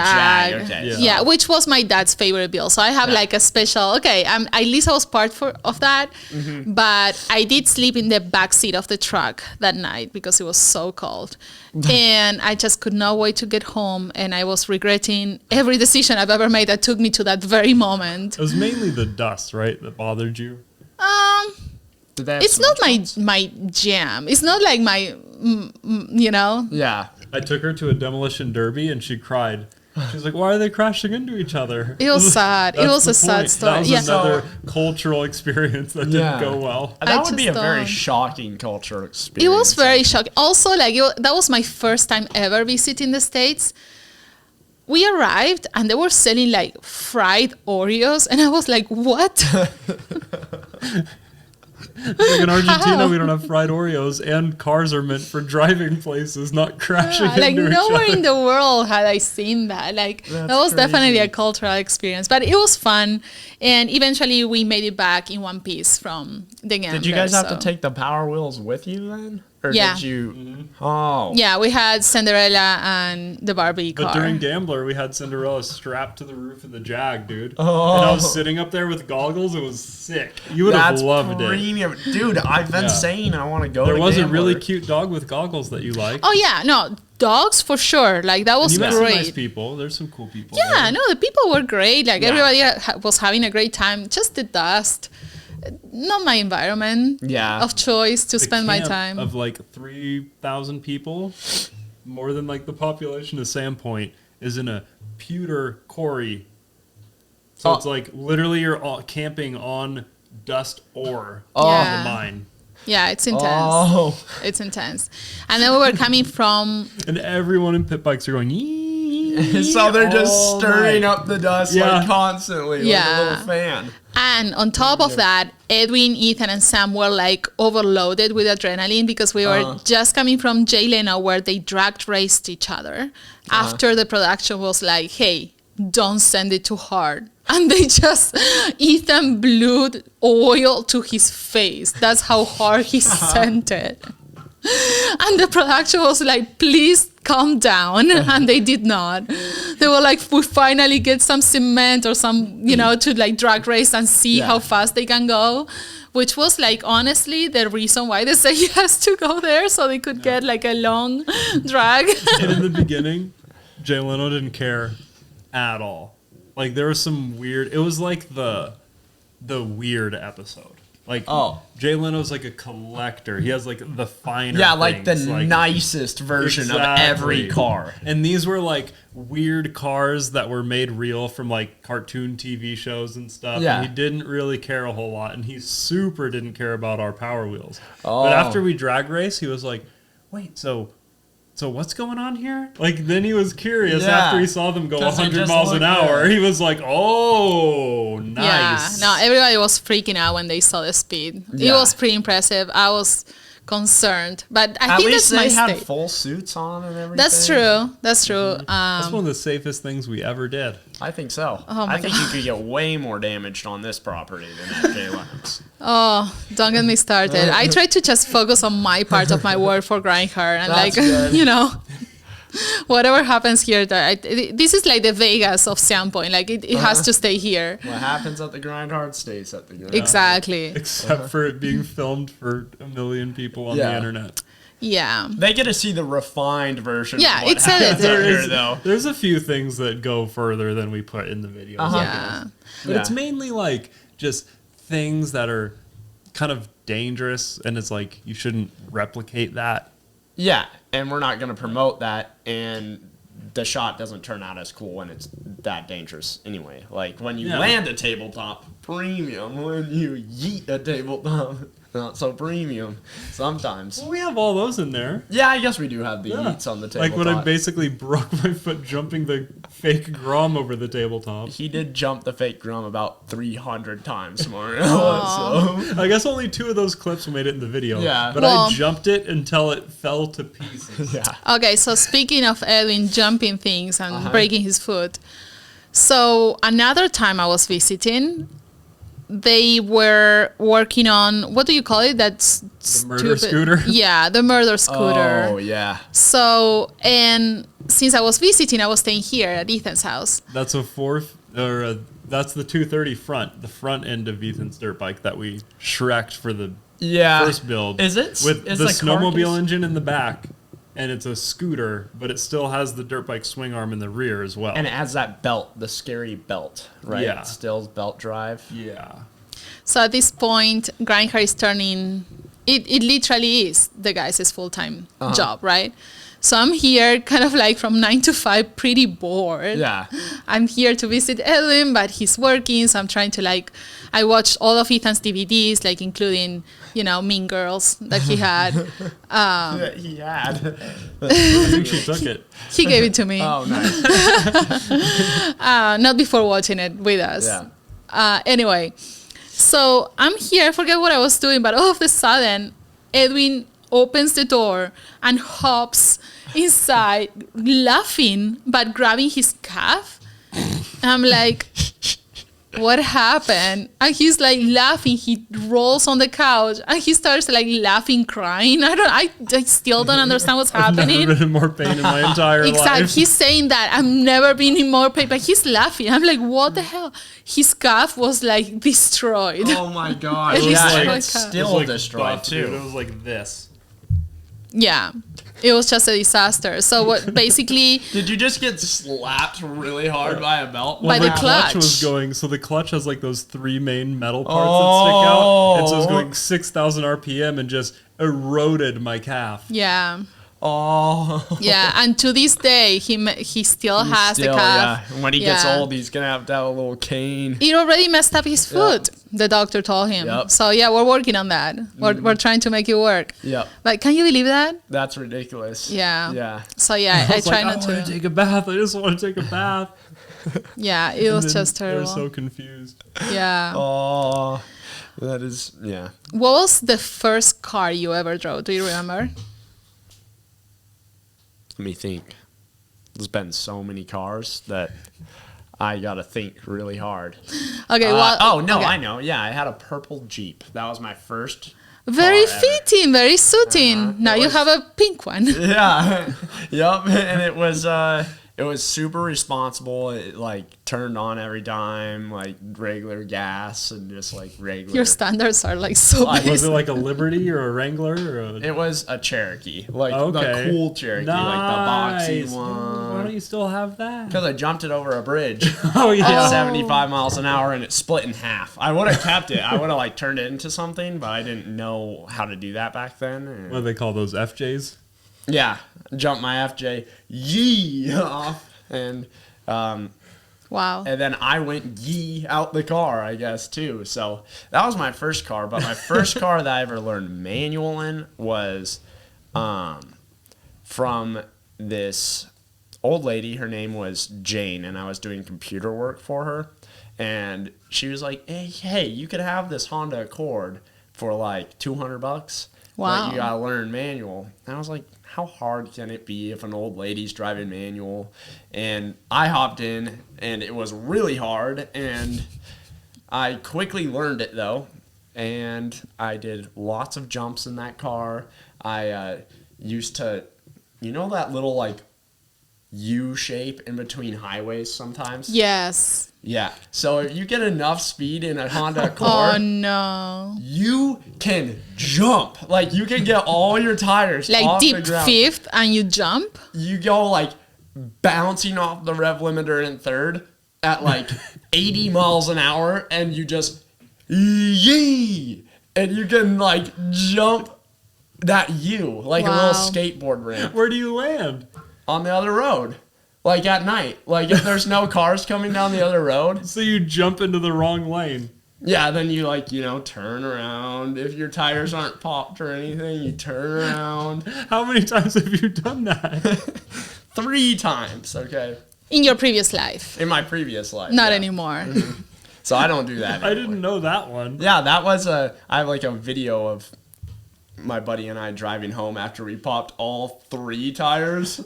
[SPEAKER 4] Jag, okay.
[SPEAKER 2] Yeah.
[SPEAKER 1] Yeah.
[SPEAKER 2] which was my dad's favorite bill. So I have like a special. Okay, at least I was part of that.
[SPEAKER 4] Mm-hmm.
[SPEAKER 2] But I did sleep in the back seat of the truck that night because it was so cold, and I just could not wait to get home. And I was regretting every decision I've ever made that took me to that very moment.
[SPEAKER 1] It was mainly the dust, right, that bothered you?
[SPEAKER 4] Did they have
[SPEAKER 2] It's
[SPEAKER 4] some
[SPEAKER 2] not
[SPEAKER 4] restaurants?
[SPEAKER 2] my jam. It's not like my, you know.
[SPEAKER 4] Yeah.
[SPEAKER 1] I took her to a demolition derby and she cried. She's like, why are they crashing into each other?
[SPEAKER 2] It was sad. It
[SPEAKER 1] That's
[SPEAKER 2] was
[SPEAKER 1] the
[SPEAKER 2] a sad
[SPEAKER 1] point.
[SPEAKER 2] story.
[SPEAKER 1] That was
[SPEAKER 2] Yeah.
[SPEAKER 1] another cultural experience that
[SPEAKER 4] Yeah.
[SPEAKER 1] didn't go well.
[SPEAKER 2] I
[SPEAKER 4] That would be a
[SPEAKER 2] just
[SPEAKER 4] very
[SPEAKER 2] don't-
[SPEAKER 4] shocking cultural
[SPEAKER 2] It
[SPEAKER 4] experience.
[SPEAKER 2] was very shocking. Also, like that was my first time ever visiting the States. We arrived and they were selling like fried Oreos, and I was like, "What?"
[SPEAKER 1] Like in Argentina,
[SPEAKER 2] How?
[SPEAKER 1] we don't have fried Oreos, and cars are meant for driving places, not crashing
[SPEAKER 2] Like
[SPEAKER 1] into each
[SPEAKER 2] nowhere
[SPEAKER 1] other.
[SPEAKER 2] in the world had I seen that. Like that was definitely a cultural experience, but it was fun. And eventually, we made it back in one piece from the game.
[SPEAKER 4] Did you guys have to take the Power Wheels with you then? Or
[SPEAKER 2] Yeah.
[SPEAKER 4] did you? Oh.
[SPEAKER 2] Yeah, we had Cinderella and the Barbie car.
[SPEAKER 1] But during Gambler, we had Cinderella strapped to the roof of the Jag, dude.
[SPEAKER 4] Oh.
[SPEAKER 1] And I was sitting up there with goggles. It was sick. You would have
[SPEAKER 4] That's
[SPEAKER 1] loved it.
[SPEAKER 4] premium. Dude, I've been
[SPEAKER 1] Yeah.
[SPEAKER 4] saying I want to go
[SPEAKER 1] There
[SPEAKER 4] to
[SPEAKER 1] was a
[SPEAKER 4] Gambler.
[SPEAKER 1] really cute dog with goggles that you liked.
[SPEAKER 2] Oh yeah, no dogs for sure. Like that was
[SPEAKER 1] And you met some
[SPEAKER 2] great.
[SPEAKER 1] nice people. There's some cool people.
[SPEAKER 2] Yeah,
[SPEAKER 1] there.
[SPEAKER 2] no, the people were great. Like
[SPEAKER 4] Yeah.
[SPEAKER 2] everybody was having a great time. Just the dust, not my environment
[SPEAKER 4] Yeah.
[SPEAKER 2] of choice to
[SPEAKER 1] The
[SPEAKER 2] spend my
[SPEAKER 1] camp
[SPEAKER 2] time.
[SPEAKER 1] of like 3,000 people, more than like the population of Sandpoint, is in a pewter quarry. So
[SPEAKER 4] Oh.
[SPEAKER 1] it's like literally you're all camping on dust ore
[SPEAKER 4] Oh.
[SPEAKER 1] of
[SPEAKER 2] Yeah.
[SPEAKER 1] the mine.
[SPEAKER 2] Yeah, it's intense.
[SPEAKER 4] Oh.
[SPEAKER 2] It's intense. And then we were coming from.
[SPEAKER 1] And everyone in pit bikes are going, "Yee,"
[SPEAKER 4] So they're just
[SPEAKER 1] all
[SPEAKER 4] stirring
[SPEAKER 1] night.
[SPEAKER 4] up the dust
[SPEAKER 1] Yeah.
[SPEAKER 4] like constantly like a
[SPEAKER 2] Yeah.
[SPEAKER 4] little fan.
[SPEAKER 2] And on top of that, Edwin, Ethan, and Sam were like overloaded with adrenaline because we were just coming from Jay Leno where they drag raced each other after the production was like, hey, don't send it too hard. And they just, Ethan blew oil to his face. That's how hard he sent it. And the production was like, please calm down. And they did not. They were like, we finally get some cement or some, you know, to like drag race and see
[SPEAKER 4] Yeah.
[SPEAKER 2] how fast they can go. Which was like, honestly, the reason why they say yes to go there. So they could get like a long drag.
[SPEAKER 1] And in the beginning, Jay Leno didn't care at all. Like there was some weird. It was like the weird episode. Like Jay Leno's like a collector. He has like the finer.
[SPEAKER 4] Yeah, like the
[SPEAKER 1] things, like,
[SPEAKER 4] nicest version of every
[SPEAKER 1] Exactly.
[SPEAKER 4] car.
[SPEAKER 1] And these were like weird cars that were made real from like cartoon TV shows and stuff.
[SPEAKER 4] Yeah.
[SPEAKER 1] And he didn't really care a whole lot. And he super didn't care about our Power Wheels.
[SPEAKER 4] Oh.
[SPEAKER 1] But after we drag race, he was like, wait, so what's going on here? Like then he was curious
[SPEAKER 4] Yeah.
[SPEAKER 1] after he saw them go
[SPEAKER 4] 'Cause they
[SPEAKER 1] 100
[SPEAKER 4] just
[SPEAKER 1] miles an
[SPEAKER 4] look
[SPEAKER 1] hour.
[SPEAKER 4] good.
[SPEAKER 1] He was like, oh, nice.
[SPEAKER 2] Yeah, no, everybody was freaking out when they saw the speed. It
[SPEAKER 4] Yeah.
[SPEAKER 2] was pretty impressive. I was concerned. But I
[SPEAKER 4] At
[SPEAKER 2] think
[SPEAKER 4] least
[SPEAKER 2] that's
[SPEAKER 4] they
[SPEAKER 2] my
[SPEAKER 4] had
[SPEAKER 2] state.
[SPEAKER 4] full suits on and everything.
[SPEAKER 2] That's true. That's true.
[SPEAKER 1] That's one of the safest things we ever did.
[SPEAKER 4] I think so.
[SPEAKER 2] Oh my
[SPEAKER 4] I think you could get way more damaged on this property than at Jay Lenox.
[SPEAKER 2] Oh, don't get me started. I try to just focus on my part of my work for Grindhard and
[SPEAKER 4] That's
[SPEAKER 2] like,
[SPEAKER 4] good.
[SPEAKER 2] you know, whatever happens here, this is like the Vegas of Sandpoint. Like it has to stay here.
[SPEAKER 4] What happens at the Grindhard stays at the Grindhard.
[SPEAKER 2] Exactly.
[SPEAKER 1] Except for it being filmed for a million people on
[SPEAKER 4] Yeah.
[SPEAKER 1] the internet.
[SPEAKER 2] Yeah.
[SPEAKER 4] They get to see the refined version
[SPEAKER 2] Yeah,
[SPEAKER 4] of what
[SPEAKER 2] it's a-
[SPEAKER 4] happens
[SPEAKER 2] there
[SPEAKER 4] out here,
[SPEAKER 1] is-
[SPEAKER 4] though.
[SPEAKER 1] There's a few things that go further than we put in the videos.
[SPEAKER 2] Yeah.
[SPEAKER 1] But it's mainly like just things that are kind of dangerous, and it's like you shouldn't replicate that.
[SPEAKER 4] Yeah, and we're not going to promote that, and the shot doesn't turn out as cool when it's that dangerous anyway. Like, when you
[SPEAKER 1] Yeah.
[SPEAKER 4] land a tabletop, premium. When you yeet a tabletop, not so premium sometimes.
[SPEAKER 1] Well, we have all those in there.
[SPEAKER 4] Yeah, I guess we do have the
[SPEAKER 1] Yeah.
[SPEAKER 4] yeets on the tabletop.
[SPEAKER 1] Like when I basically broke my foot jumping the fake Grom over the tabletop.
[SPEAKER 4] He did jump the fake drum about 300 times, Mario. So.
[SPEAKER 1] I guess only 2 of those clips made it in the video.
[SPEAKER 4] Yeah.
[SPEAKER 1] But
[SPEAKER 2] Well-
[SPEAKER 1] I jumped it until it fell to pieces.
[SPEAKER 4] Yeah.
[SPEAKER 2] Okay, so speaking of Edwin jumping things and breaking his foot, so another time I was visiting, they were working on, what do you call it? That's
[SPEAKER 1] The murder scooter?
[SPEAKER 2] Yeah, the murder scooter.
[SPEAKER 4] Oh, yeah.
[SPEAKER 2] So, and since I was visiting, I was staying here at Ethan's house.
[SPEAKER 1] That's that's the 230 front, the front end of Ethan's dirt bike that we shreked for the
[SPEAKER 4] Yeah.
[SPEAKER 1] first build.
[SPEAKER 4] Is it?
[SPEAKER 1] With
[SPEAKER 4] Is
[SPEAKER 1] the
[SPEAKER 4] the
[SPEAKER 1] snowmobile
[SPEAKER 4] carcass-
[SPEAKER 1] engine in the back, and it's a scooter, but it still has the dirt bike swing arm in the rear as well.
[SPEAKER 4] And it has that belt, the scary belt, right?
[SPEAKER 1] Yeah.
[SPEAKER 4] Still's belt drive.
[SPEAKER 1] Yeah.
[SPEAKER 2] So at this point, Grindhard is turning, it literally is the guy's full-time job, right? So I'm here kind of like from 9 to 5, pretty bored.
[SPEAKER 4] Yeah.
[SPEAKER 2] I'm here to visit Edwin, but he's working, so I'm trying to like, I watched all of Ethan's DVDs, like including, you know, Mean Girls that he had.
[SPEAKER 4] That he had.
[SPEAKER 1] I think she took it.
[SPEAKER 2] He gave it to me,
[SPEAKER 4] Oh, nice.
[SPEAKER 2] not before watching it with us.
[SPEAKER 4] Yeah.
[SPEAKER 2] Anyway, so I'm here, I forget what I was doing, but all of a sudden, Edwin opens the door and hops inside, laughing, but grabbing his calf. And I'm like, what happened? And he's like laughing. He rolls on the couch and he starts like laughing, crying. I still don't understand what's
[SPEAKER 1] I've
[SPEAKER 2] happening.
[SPEAKER 1] never been in more pain in my entire
[SPEAKER 2] Exactly.
[SPEAKER 1] life.
[SPEAKER 2] He's saying that I've never been in more pain, but he's laughing. I'm like, what the hell? His calf was like destroyed.
[SPEAKER 4] Oh, my God.
[SPEAKER 2] It
[SPEAKER 4] Yeah,
[SPEAKER 2] was
[SPEAKER 4] and
[SPEAKER 2] like-
[SPEAKER 4] it's
[SPEAKER 2] It was
[SPEAKER 4] still
[SPEAKER 1] like
[SPEAKER 4] destroyed,
[SPEAKER 1] buff, dude.
[SPEAKER 4] too.
[SPEAKER 1] It was like this.
[SPEAKER 2] Yeah, it was just a disaster. So what basically,
[SPEAKER 4] Did you just get slapped really hard by a belt?
[SPEAKER 2] By
[SPEAKER 1] Well,
[SPEAKER 2] the
[SPEAKER 1] the
[SPEAKER 2] clutch.
[SPEAKER 1] was going, so the clutch has like those 3 main metal parts that stick out. And so it was going 6,000 RPM and just eroded my calf.
[SPEAKER 2] yeah,
[SPEAKER 4] Oh.
[SPEAKER 2] yeah. And to this day, he still has the calf.
[SPEAKER 4] Yeah. When he gets
[SPEAKER 2] Yeah.
[SPEAKER 4] old, he's going to have a little cane.
[SPEAKER 2] It already messed up his foot. The doctor told him.
[SPEAKER 4] Yep.
[SPEAKER 2] So yeah, we're working on that. We're trying to make it work.
[SPEAKER 4] Yep.
[SPEAKER 2] But can you believe that?
[SPEAKER 4] That's ridiculous.
[SPEAKER 2] Yeah.
[SPEAKER 4] Yeah.
[SPEAKER 2] So yeah, I
[SPEAKER 1] was
[SPEAKER 2] try
[SPEAKER 1] like,
[SPEAKER 2] not
[SPEAKER 1] I want
[SPEAKER 2] to.
[SPEAKER 1] to take a bath. I just want to take a bath.
[SPEAKER 2] Yeah, it was
[SPEAKER 1] And
[SPEAKER 2] just
[SPEAKER 1] then they're
[SPEAKER 2] terrible.
[SPEAKER 1] so confused.
[SPEAKER 2] Yeah.
[SPEAKER 4] Oh. That is, yeah.
[SPEAKER 2] What was the first car you ever drove? Do you remember?
[SPEAKER 4] Let me think. There's been so many cars that I got to think really hard.
[SPEAKER 2] Okay. Well.
[SPEAKER 4] Oh, no,
[SPEAKER 2] okay.
[SPEAKER 4] I know. Yeah, I had a purple Jeep. That was my first.
[SPEAKER 2] Very
[SPEAKER 4] car ever.
[SPEAKER 2] fitting, very suiting. Now
[SPEAKER 4] It
[SPEAKER 2] you
[SPEAKER 4] was-
[SPEAKER 2] have a pink one.
[SPEAKER 4] Yeah. Yep. And it was super responsible. It like turned on every time, like regular gas and just like regular.
[SPEAKER 2] Your standards are like so
[SPEAKER 4] I
[SPEAKER 1] Was
[SPEAKER 2] basic.
[SPEAKER 1] it like a Liberty or a Wrangler? Or a...
[SPEAKER 4] It was a Cherokee, like
[SPEAKER 1] Okay.
[SPEAKER 4] the cool Cherokee,
[SPEAKER 1] Nice.
[SPEAKER 4] like the boxy
[SPEAKER 1] Dude,
[SPEAKER 4] one.
[SPEAKER 1] why don't you still have that?
[SPEAKER 4] Because I jumped it over a bridge
[SPEAKER 1] Oh, yeah.
[SPEAKER 4] at 75 miles an hour and it split in half. I would have kept it. I would have like turned it into something, but I didn't know how to do that back then. And-
[SPEAKER 1] What do they call those, FJs?
[SPEAKER 4] yeah, jumped my FJ yee off, and
[SPEAKER 2] Wow.
[SPEAKER 4] then I went yee out the car, I guess too. So that was my first car. But my first car that I ever learned manual in was from this old lady. Her name was Jane, and I was doing computer work for her. And she was like, "Hey, you could have this Honda Accord for like $200."
[SPEAKER 2] Wow.
[SPEAKER 4] Like, you gotta learn manual. And I was like, how hard can it be if an old lady's driving manual? And I hopped in, and it was really hard, and I quickly learned it, though. And I did lots of jumps in that car. I used to, that little, like, U shape in between highways sometimes?
[SPEAKER 2] Yes.
[SPEAKER 4] Yeah. So if you get enough speed in a Honda Accord,
[SPEAKER 2] Oh no.
[SPEAKER 4] you can jump. Like, you can get all your tires
[SPEAKER 2] Like
[SPEAKER 4] off
[SPEAKER 2] deep
[SPEAKER 4] the ground.
[SPEAKER 2] fifth and you jump?
[SPEAKER 4] You go, like, bouncing off the rev limiter in third at, like, 80 miles an hour, and you just, yee! And you can, like, jump that U, like a little
[SPEAKER 2] Wow.
[SPEAKER 4] skateboard ramp.
[SPEAKER 1] Where do you land?
[SPEAKER 4] On the other road. Like, at night. Like, if there's no cars coming down the other road.
[SPEAKER 1] So you jump into the wrong lane.
[SPEAKER 4] Yeah, then you, like, turn around. If your tires aren't popped or anything, you turn around.
[SPEAKER 1] How many times have you done that?
[SPEAKER 4] 3 times, okay?
[SPEAKER 2] In your previous life.
[SPEAKER 4] In my previous life.
[SPEAKER 2] Not
[SPEAKER 4] yeah.
[SPEAKER 2] anymore.
[SPEAKER 4] So I don't do that anymore.
[SPEAKER 1] I didn't know that one.
[SPEAKER 4] Yeah, that was I have, like, a video of my buddy and I driving home after we popped all 3 tires.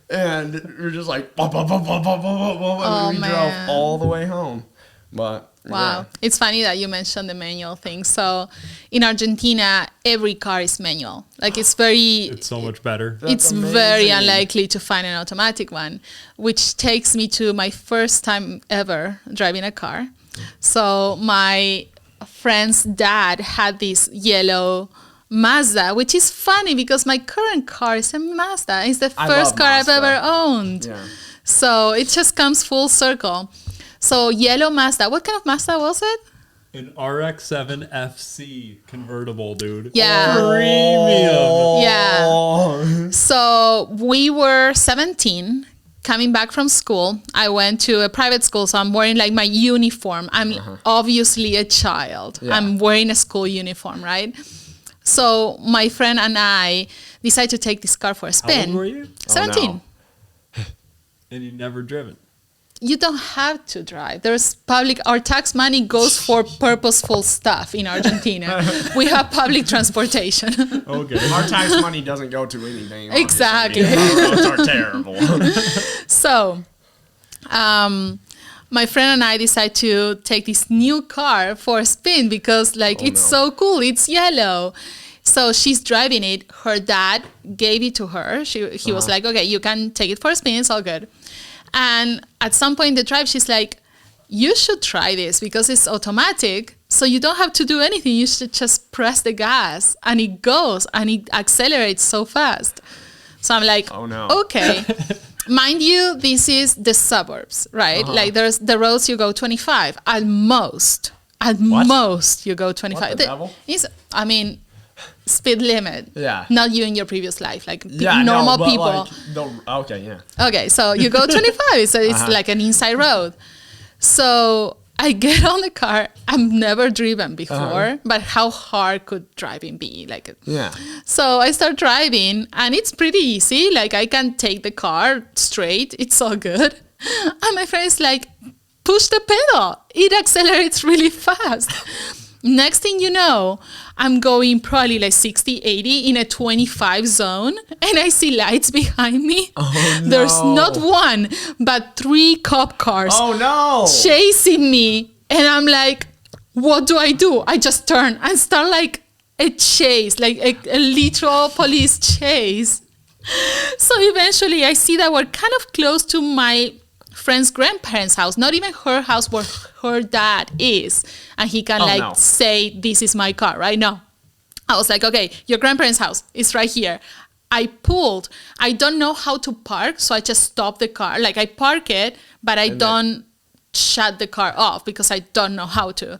[SPEAKER 4] And we were just like, bum, bum, bum, bum, bum, bum, bum, bum,
[SPEAKER 2] Oh,
[SPEAKER 4] and we
[SPEAKER 2] man.
[SPEAKER 4] drove all the way home. But,
[SPEAKER 2] Wow.
[SPEAKER 4] yeah.
[SPEAKER 2] It's funny that you mentioned the manual thing. So in Argentina, every car is manual. Like it's
[SPEAKER 1] It's so much better.
[SPEAKER 2] it's
[SPEAKER 4] That's
[SPEAKER 2] very
[SPEAKER 4] amazing.
[SPEAKER 2] unlikely to find an automatic one, which takes me to my first time ever driving a car. So my friend's dad had this yellow Mazda, which is funny because my current car is a Mazda. It's the
[SPEAKER 4] I
[SPEAKER 2] first
[SPEAKER 4] love
[SPEAKER 2] car I've
[SPEAKER 4] Mazda.
[SPEAKER 2] ever owned.
[SPEAKER 4] Yeah.
[SPEAKER 2] So it just comes full circle. So yellow Mazda. What kind of Mazda was it?
[SPEAKER 1] An RX-7 FC convertible, dude.
[SPEAKER 2] Yeah.
[SPEAKER 1] Premium.
[SPEAKER 2] Yeah.
[SPEAKER 4] Oh.
[SPEAKER 2] So we were 17 coming back from school. I went to a private school, so I'm wearing like my uniform. I'm obviously a child.
[SPEAKER 4] Yeah.
[SPEAKER 2] I'm wearing a school uniform, right? So my friend and I decided to take this car for a
[SPEAKER 1] How
[SPEAKER 2] spin.
[SPEAKER 1] old were you?
[SPEAKER 2] 17.
[SPEAKER 4] no.
[SPEAKER 1] And you'd never driven.
[SPEAKER 2] You don't have to drive. There's public, our tax money goes for purposeful stuff in Argentina. We have public transportation.
[SPEAKER 1] Okay.
[SPEAKER 4] Our tax money doesn't go to anything. obviously.
[SPEAKER 2] Exactly.
[SPEAKER 4] Our roads are terrible.
[SPEAKER 2] So, my friend and I decided to take this new car for a spin because, like, it's so cool. It's yellow. So she's driving it. Her dad gave it to her. He was like, okay, you can take it for a spin. It's all good. And at some point in the drive, she's like, you should try this because it's automatic. So you don't have to do anything. You should just press the gas and it goes and it accelerates so fast. So I'm like,
[SPEAKER 4] Oh, no.
[SPEAKER 2] okay. Mind you, this is the suburbs, right? Like there's the roads you go 25 at most. At most you go 25.
[SPEAKER 4] What the devil?
[SPEAKER 2] I mean, speed limit.
[SPEAKER 4] Yeah.
[SPEAKER 2] Not you in your previous life, like
[SPEAKER 4] Yeah,
[SPEAKER 2] normal
[SPEAKER 4] no, but
[SPEAKER 2] people.
[SPEAKER 4] like, okay, yeah.
[SPEAKER 2] Okay, so you go 25, so it's like an inside road. So I get on the car. I've never driven before, but how hard could driving be? Like,
[SPEAKER 4] Yeah.
[SPEAKER 2] so I start driving, and it's pretty easy. Like I can take the car straight. It's all good. And my friend is like, push the pedal. It accelerates really fast. Next thing you know, I'm going probably like 60, 80 in a 25 zone, and I see lights behind me.
[SPEAKER 4] Oh, no.
[SPEAKER 2] There's not one, but 3 cop cars
[SPEAKER 4] Oh, no.
[SPEAKER 2] chasing me. And I'm like, what do? I just turn and start like a chase, like a literal police chase. So eventually I see that we're kind of close to my friend's grandparents' house, not even her house where her dad is. And he can
[SPEAKER 4] no.
[SPEAKER 2] say, this is my car, right? No. I was like, okay, your grandparents' house is right here. I pulled. I don't know how to park, so I just stop the car. Like I park it, but I don't shut the car off because I don't know how to.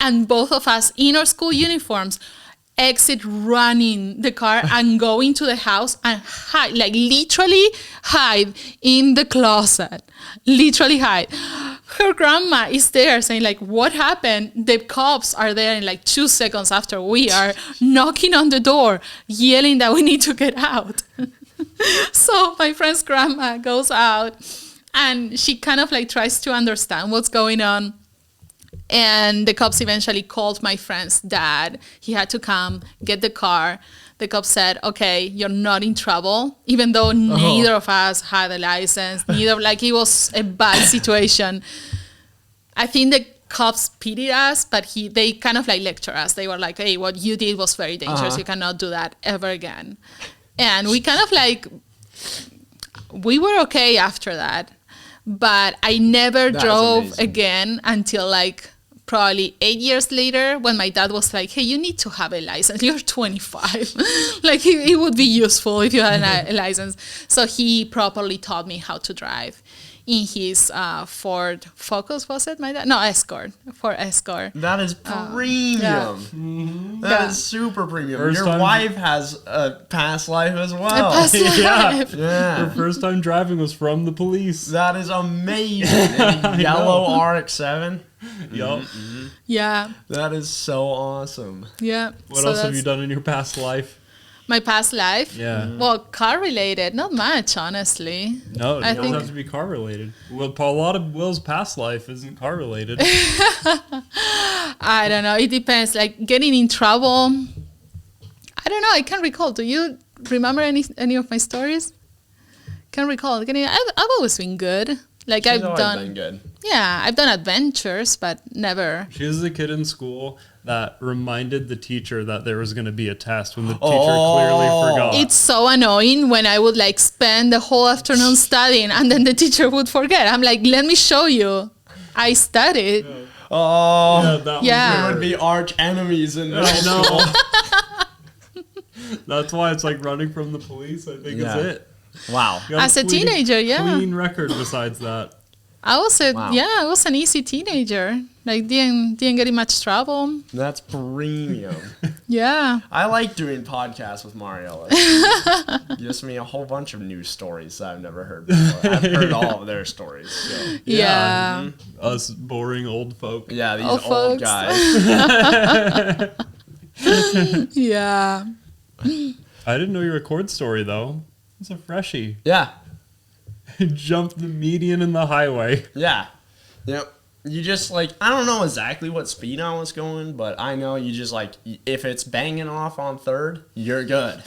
[SPEAKER 2] And both of us in our school uniforms exit running the car and go into the house and hide, like literally hide in the closet. Literally hide. Her grandma is there saying like, what happened? The cops are there in like 2 seconds after we are knocking on the door, yelling that we need to get out. So my friend's grandma goes out and she kind of like tries to understand what's going on. And the cops eventually called my friend's dad. He had to come, get the car. The cop said, okay, you're not in trouble, even though neither of us had a license. It was a bad situation. I think the cops pitied us, but they kind of like lectured us. They were like, hey, what you did was very dangerous. You cannot do that ever again. And we kind of like, we were okay after that. But I never drove again until like probably 8 years later, when my dad was like, hey, you need to have a license. You're 25. Like, it would be useful if you had a license. So he properly taught me how to drive in his Ford Focus, was it, my dad? No, Escort. Ford Escort.
[SPEAKER 4] That is premium.
[SPEAKER 2] Yeah.
[SPEAKER 4] That is super premium.
[SPEAKER 1] First
[SPEAKER 4] Your
[SPEAKER 1] time-
[SPEAKER 4] wife has a past life as well.
[SPEAKER 2] Past life.
[SPEAKER 4] Yeah.
[SPEAKER 1] Her first time driving was from the police.
[SPEAKER 4] That is amazing. And yellow RX-7.
[SPEAKER 1] Yup.
[SPEAKER 2] Yeah.
[SPEAKER 4] That is so awesome.
[SPEAKER 2] Yeah.
[SPEAKER 1] What
[SPEAKER 2] So
[SPEAKER 1] else have you
[SPEAKER 2] that's
[SPEAKER 1] done in your past life?
[SPEAKER 2] My past life?
[SPEAKER 1] Yeah.
[SPEAKER 2] Well, car related, not much, honestly.
[SPEAKER 1] No, it
[SPEAKER 2] I
[SPEAKER 1] doesn't
[SPEAKER 2] think-
[SPEAKER 1] have to be car related. Well, a lot of Will's past life isn't car related.
[SPEAKER 2] I don't know. It depends. Like getting in trouble. I don't know. I can't recall. Do you remember any of my stories? Can't recall. I've always been good. Like
[SPEAKER 4] She's
[SPEAKER 2] I've
[SPEAKER 4] always
[SPEAKER 2] done.
[SPEAKER 4] been good.
[SPEAKER 2] Yeah, I've done adventures, but never.
[SPEAKER 1] She was the kid in school that reminded the teacher that there was going to be a test when the teacher
[SPEAKER 4] Oh.
[SPEAKER 1] clearly forgot.
[SPEAKER 2] It's so annoying when I would like spend the whole afternoon studying and then the teacher would forget. I'm like, let me show you. I studied.
[SPEAKER 4] Oh,
[SPEAKER 1] yeah, that
[SPEAKER 2] Yeah.
[SPEAKER 4] we would be arch enemies in middle
[SPEAKER 1] I
[SPEAKER 4] school.
[SPEAKER 1] know. That's why it's like running from the police. I think
[SPEAKER 4] Yeah.
[SPEAKER 1] is it.
[SPEAKER 4] Wow.
[SPEAKER 1] You have
[SPEAKER 2] As a teenager, yeah.
[SPEAKER 1] Clean record besides that.
[SPEAKER 2] I was
[SPEAKER 4] Wow.
[SPEAKER 2] I was an easy teenager. Like didn't get in much trouble.
[SPEAKER 4] That's premium.
[SPEAKER 2] Yeah.
[SPEAKER 4] I like doing podcasts with Mario. It gives me a whole bunch of news stories that I've never heard before. I've heard all of their stories. So.
[SPEAKER 2] Yeah.
[SPEAKER 1] Us boring old folk.
[SPEAKER 4] Yeah, these
[SPEAKER 2] Old
[SPEAKER 4] old
[SPEAKER 2] folks.
[SPEAKER 4] guys.
[SPEAKER 2] Yeah.
[SPEAKER 1] I didn't know your record story though. It's a freshie.
[SPEAKER 4] Yeah,
[SPEAKER 1] Jumped the median in the highway.
[SPEAKER 4] yeah. Yep. You just like, I don't know exactly what speed I was going, but I know you just like, if it's banging off on third, you're good.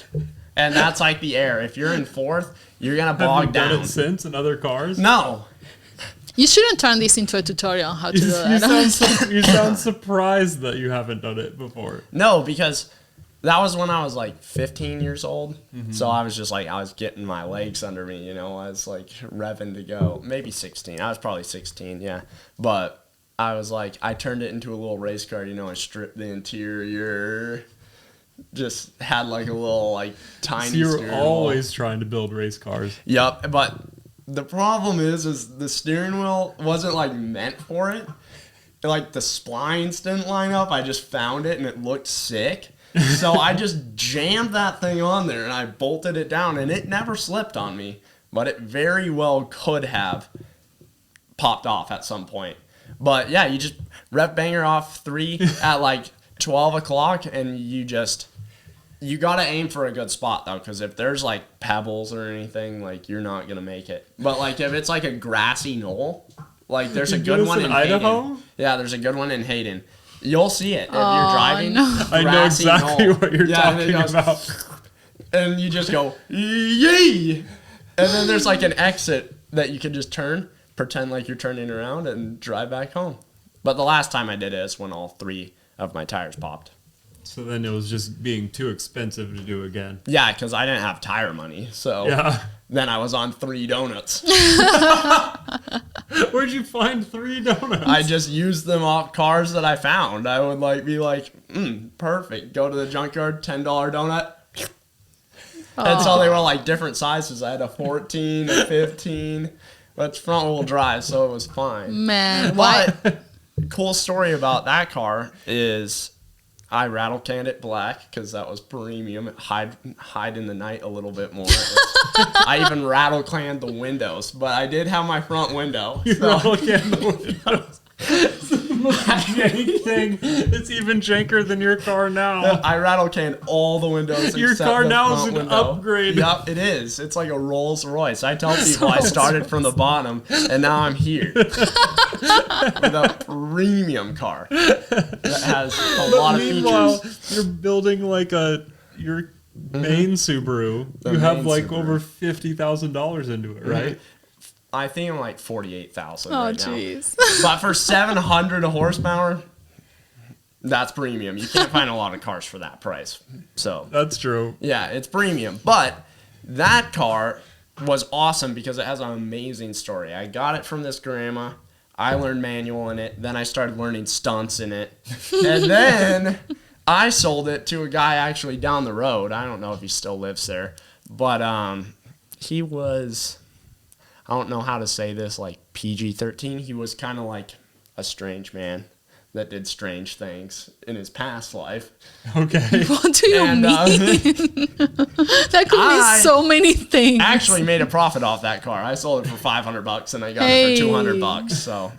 [SPEAKER 4] And that's like the air. If you're in fourth, you're going to
[SPEAKER 1] Have you
[SPEAKER 4] bog
[SPEAKER 1] done
[SPEAKER 4] down.
[SPEAKER 1] it since in other cars?
[SPEAKER 4] No.
[SPEAKER 2] You shouldn't turn this into a tutorial on how to do
[SPEAKER 1] You
[SPEAKER 2] that.
[SPEAKER 1] you sound surprised that you haven't done it before.
[SPEAKER 4] No, because that was when I was like 15 years old.
[SPEAKER 1] Mm-hmm.
[SPEAKER 4] So I was just like, I was getting my legs under me, you know, I was like revving to go. Maybe 16. I was probably 16, yeah. But I was like, I turned it into a little race car, you know, I stripped the interior. Just had like a little like tiny
[SPEAKER 1] So you're
[SPEAKER 4] steering wheel.
[SPEAKER 1] always trying to build race cars.
[SPEAKER 4] Yep, but the problem is the steering wheel wasn't like meant for it. Like the splines didn't line up. I just found it and it looked sick. So I just jammed that thing on there and I bolted it down and it never slipped on me. But it very well could have popped off at some point. But yeah, you just rev banger off 3 at like 12 o'clock and you gotta aim for a good spot though, because if there's like pebbles or anything, like you're not gonna make it. But like if it's like a grassy knoll, like there's a
[SPEAKER 1] You
[SPEAKER 4] good
[SPEAKER 1] do this
[SPEAKER 4] one
[SPEAKER 1] in
[SPEAKER 4] in
[SPEAKER 1] Idaho?
[SPEAKER 4] Hayden. Yeah, there's a good one in Hayden. You'll see it if you're driving.
[SPEAKER 2] no.
[SPEAKER 1] I know
[SPEAKER 4] grassy
[SPEAKER 1] exactly
[SPEAKER 4] knoll.
[SPEAKER 1] what you're
[SPEAKER 4] Yeah, and it
[SPEAKER 1] talking
[SPEAKER 4] goes-
[SPEAKER 1] about.
[SPEAKER 4] And you just go yee, and then there's like an exit that you can just turn, pretend like you're turning around, and drive back home. But the last time I did it is when all 3 of my tires popped.
[SPEAKER 1] So then it was just being too expensive to do again.
[SPEAKER 4] Yeah, because I didn't have tire money, so
[SPEAKER 1] Yeah.
[SPEAKER 4] then I was on 3 donuts.
[SPEAKER 1] Where'd you find 3 donuts?
[SPEAKER 4] I just used them off cars that I found. I would like be like, perfect. Go to the junkyard, $10 donut. And so they were like different sizes. I had a 14, a 15, but it's front wheel drive, so it was fine.
[SPEAKER 2] Man, why?
[SPEAKER 4] But cool story about that car is I rattle canned it black because that was premium. Hide in the night a little bit more. I even rattle canned the windows, but I did have my front window.
[SPEAKER 1] You
[SPEAKER 4] so-
[SPEAKER 1] rattle can the windows. jank thing. It's even janker than your car now.
[SPEAKER 4] I rattle can all the windows.
[SPEAKER 1] Your
[SPEAKER 4] except
[SPEAKER 1] car
[SPEAKER 4] the
[SPEAKER 1] now is
[SPEAKER 4] front
[SPEAKER 1] an
[SPEAKER 4] window.
[SPEAKER 1] upgrade.
[SPEAKER 4] Yep, it is. It's like a Rolls Royce. I tell people I started from the bottom and now I'm here with a premium car that has a lot of
[SPEAKER 1] Meanwhile,
[SPEAKER 4] features.
[SPEAKER 1] you're building like your main Subaru. You have
[SPEAKER 4] main
[SPEAKER 1] like
[SPEAKER 4] Subaru.
[SPEAKER 1] over $50,000 into it, right?
[SPEAKER 4] I think I'm like 48,000
[SPEAKER 2] Oh,
[SPEAKER 4] right now.
[SPEAKER 2] jeez.
[SPEAKER 4] But for 700 horsepower, that's premium. You can't find a lot of cars for that price. So
[SPEAKER 1] That's true.
[SPEAKER 4] yeah, it's premium. But that car was awesome because it has an amazing story. I got it from this grandma. I learned manual in it. Then I started learning stunts in it. And then I sold it to a guy actually down the road. I don't know if he still lives there. But he was, I don't know how to say this, like PG-13. He was kind of like a strange man that did strange things in his past life.
[SPEAKER 1] Okay.
[SPEAKER 2] What do you
[SPEAKER 4] And,
[SPEAKER 2] mean? That could
[SPEAKER 4] I
[SPEAKER 2] mean so many things.
[SPEAKER 4] Actually made a profit off that car. I sold it for $500 and I got it for $200. So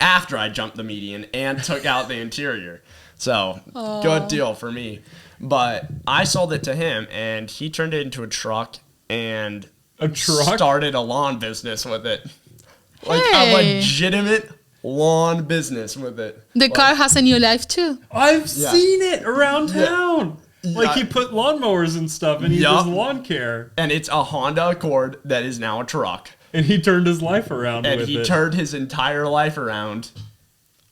[SPEAKER 4] after I jumped the median and took out the interior. So good deal for me. But I sold it to him and he turned it into a truck and
[SPEAKER 1] A truck?
[SPEAKER 4] started a lawn business with it. Like
[SPEAKER 2] Hey.
[SPEAKER 4] a legitimate lawn business with it.
[SPEAKER 2] The car has a new life too.
[SPEAKER 1] I've
[SPEAKER 4] Yeah.
[SPEAKER 1] seen it around town. Like
[SPEAKER 4] Yeah.
[SPEAKER 1] he put lawnmowers and stuff, and he
[SPEAKER 4] Yup.
[SPEAKER 1] does lawn care,
[SPEAKER 4] And it's a Honda Accord that is now a truck.
[SPEAKER 1] and he turned his life around
[SPEAKER 4] And
[SPEAKER 1] with
[SPEAKER 4] he
[SPEAKER 1] it.
[SPEAKER 4] turned his entire life around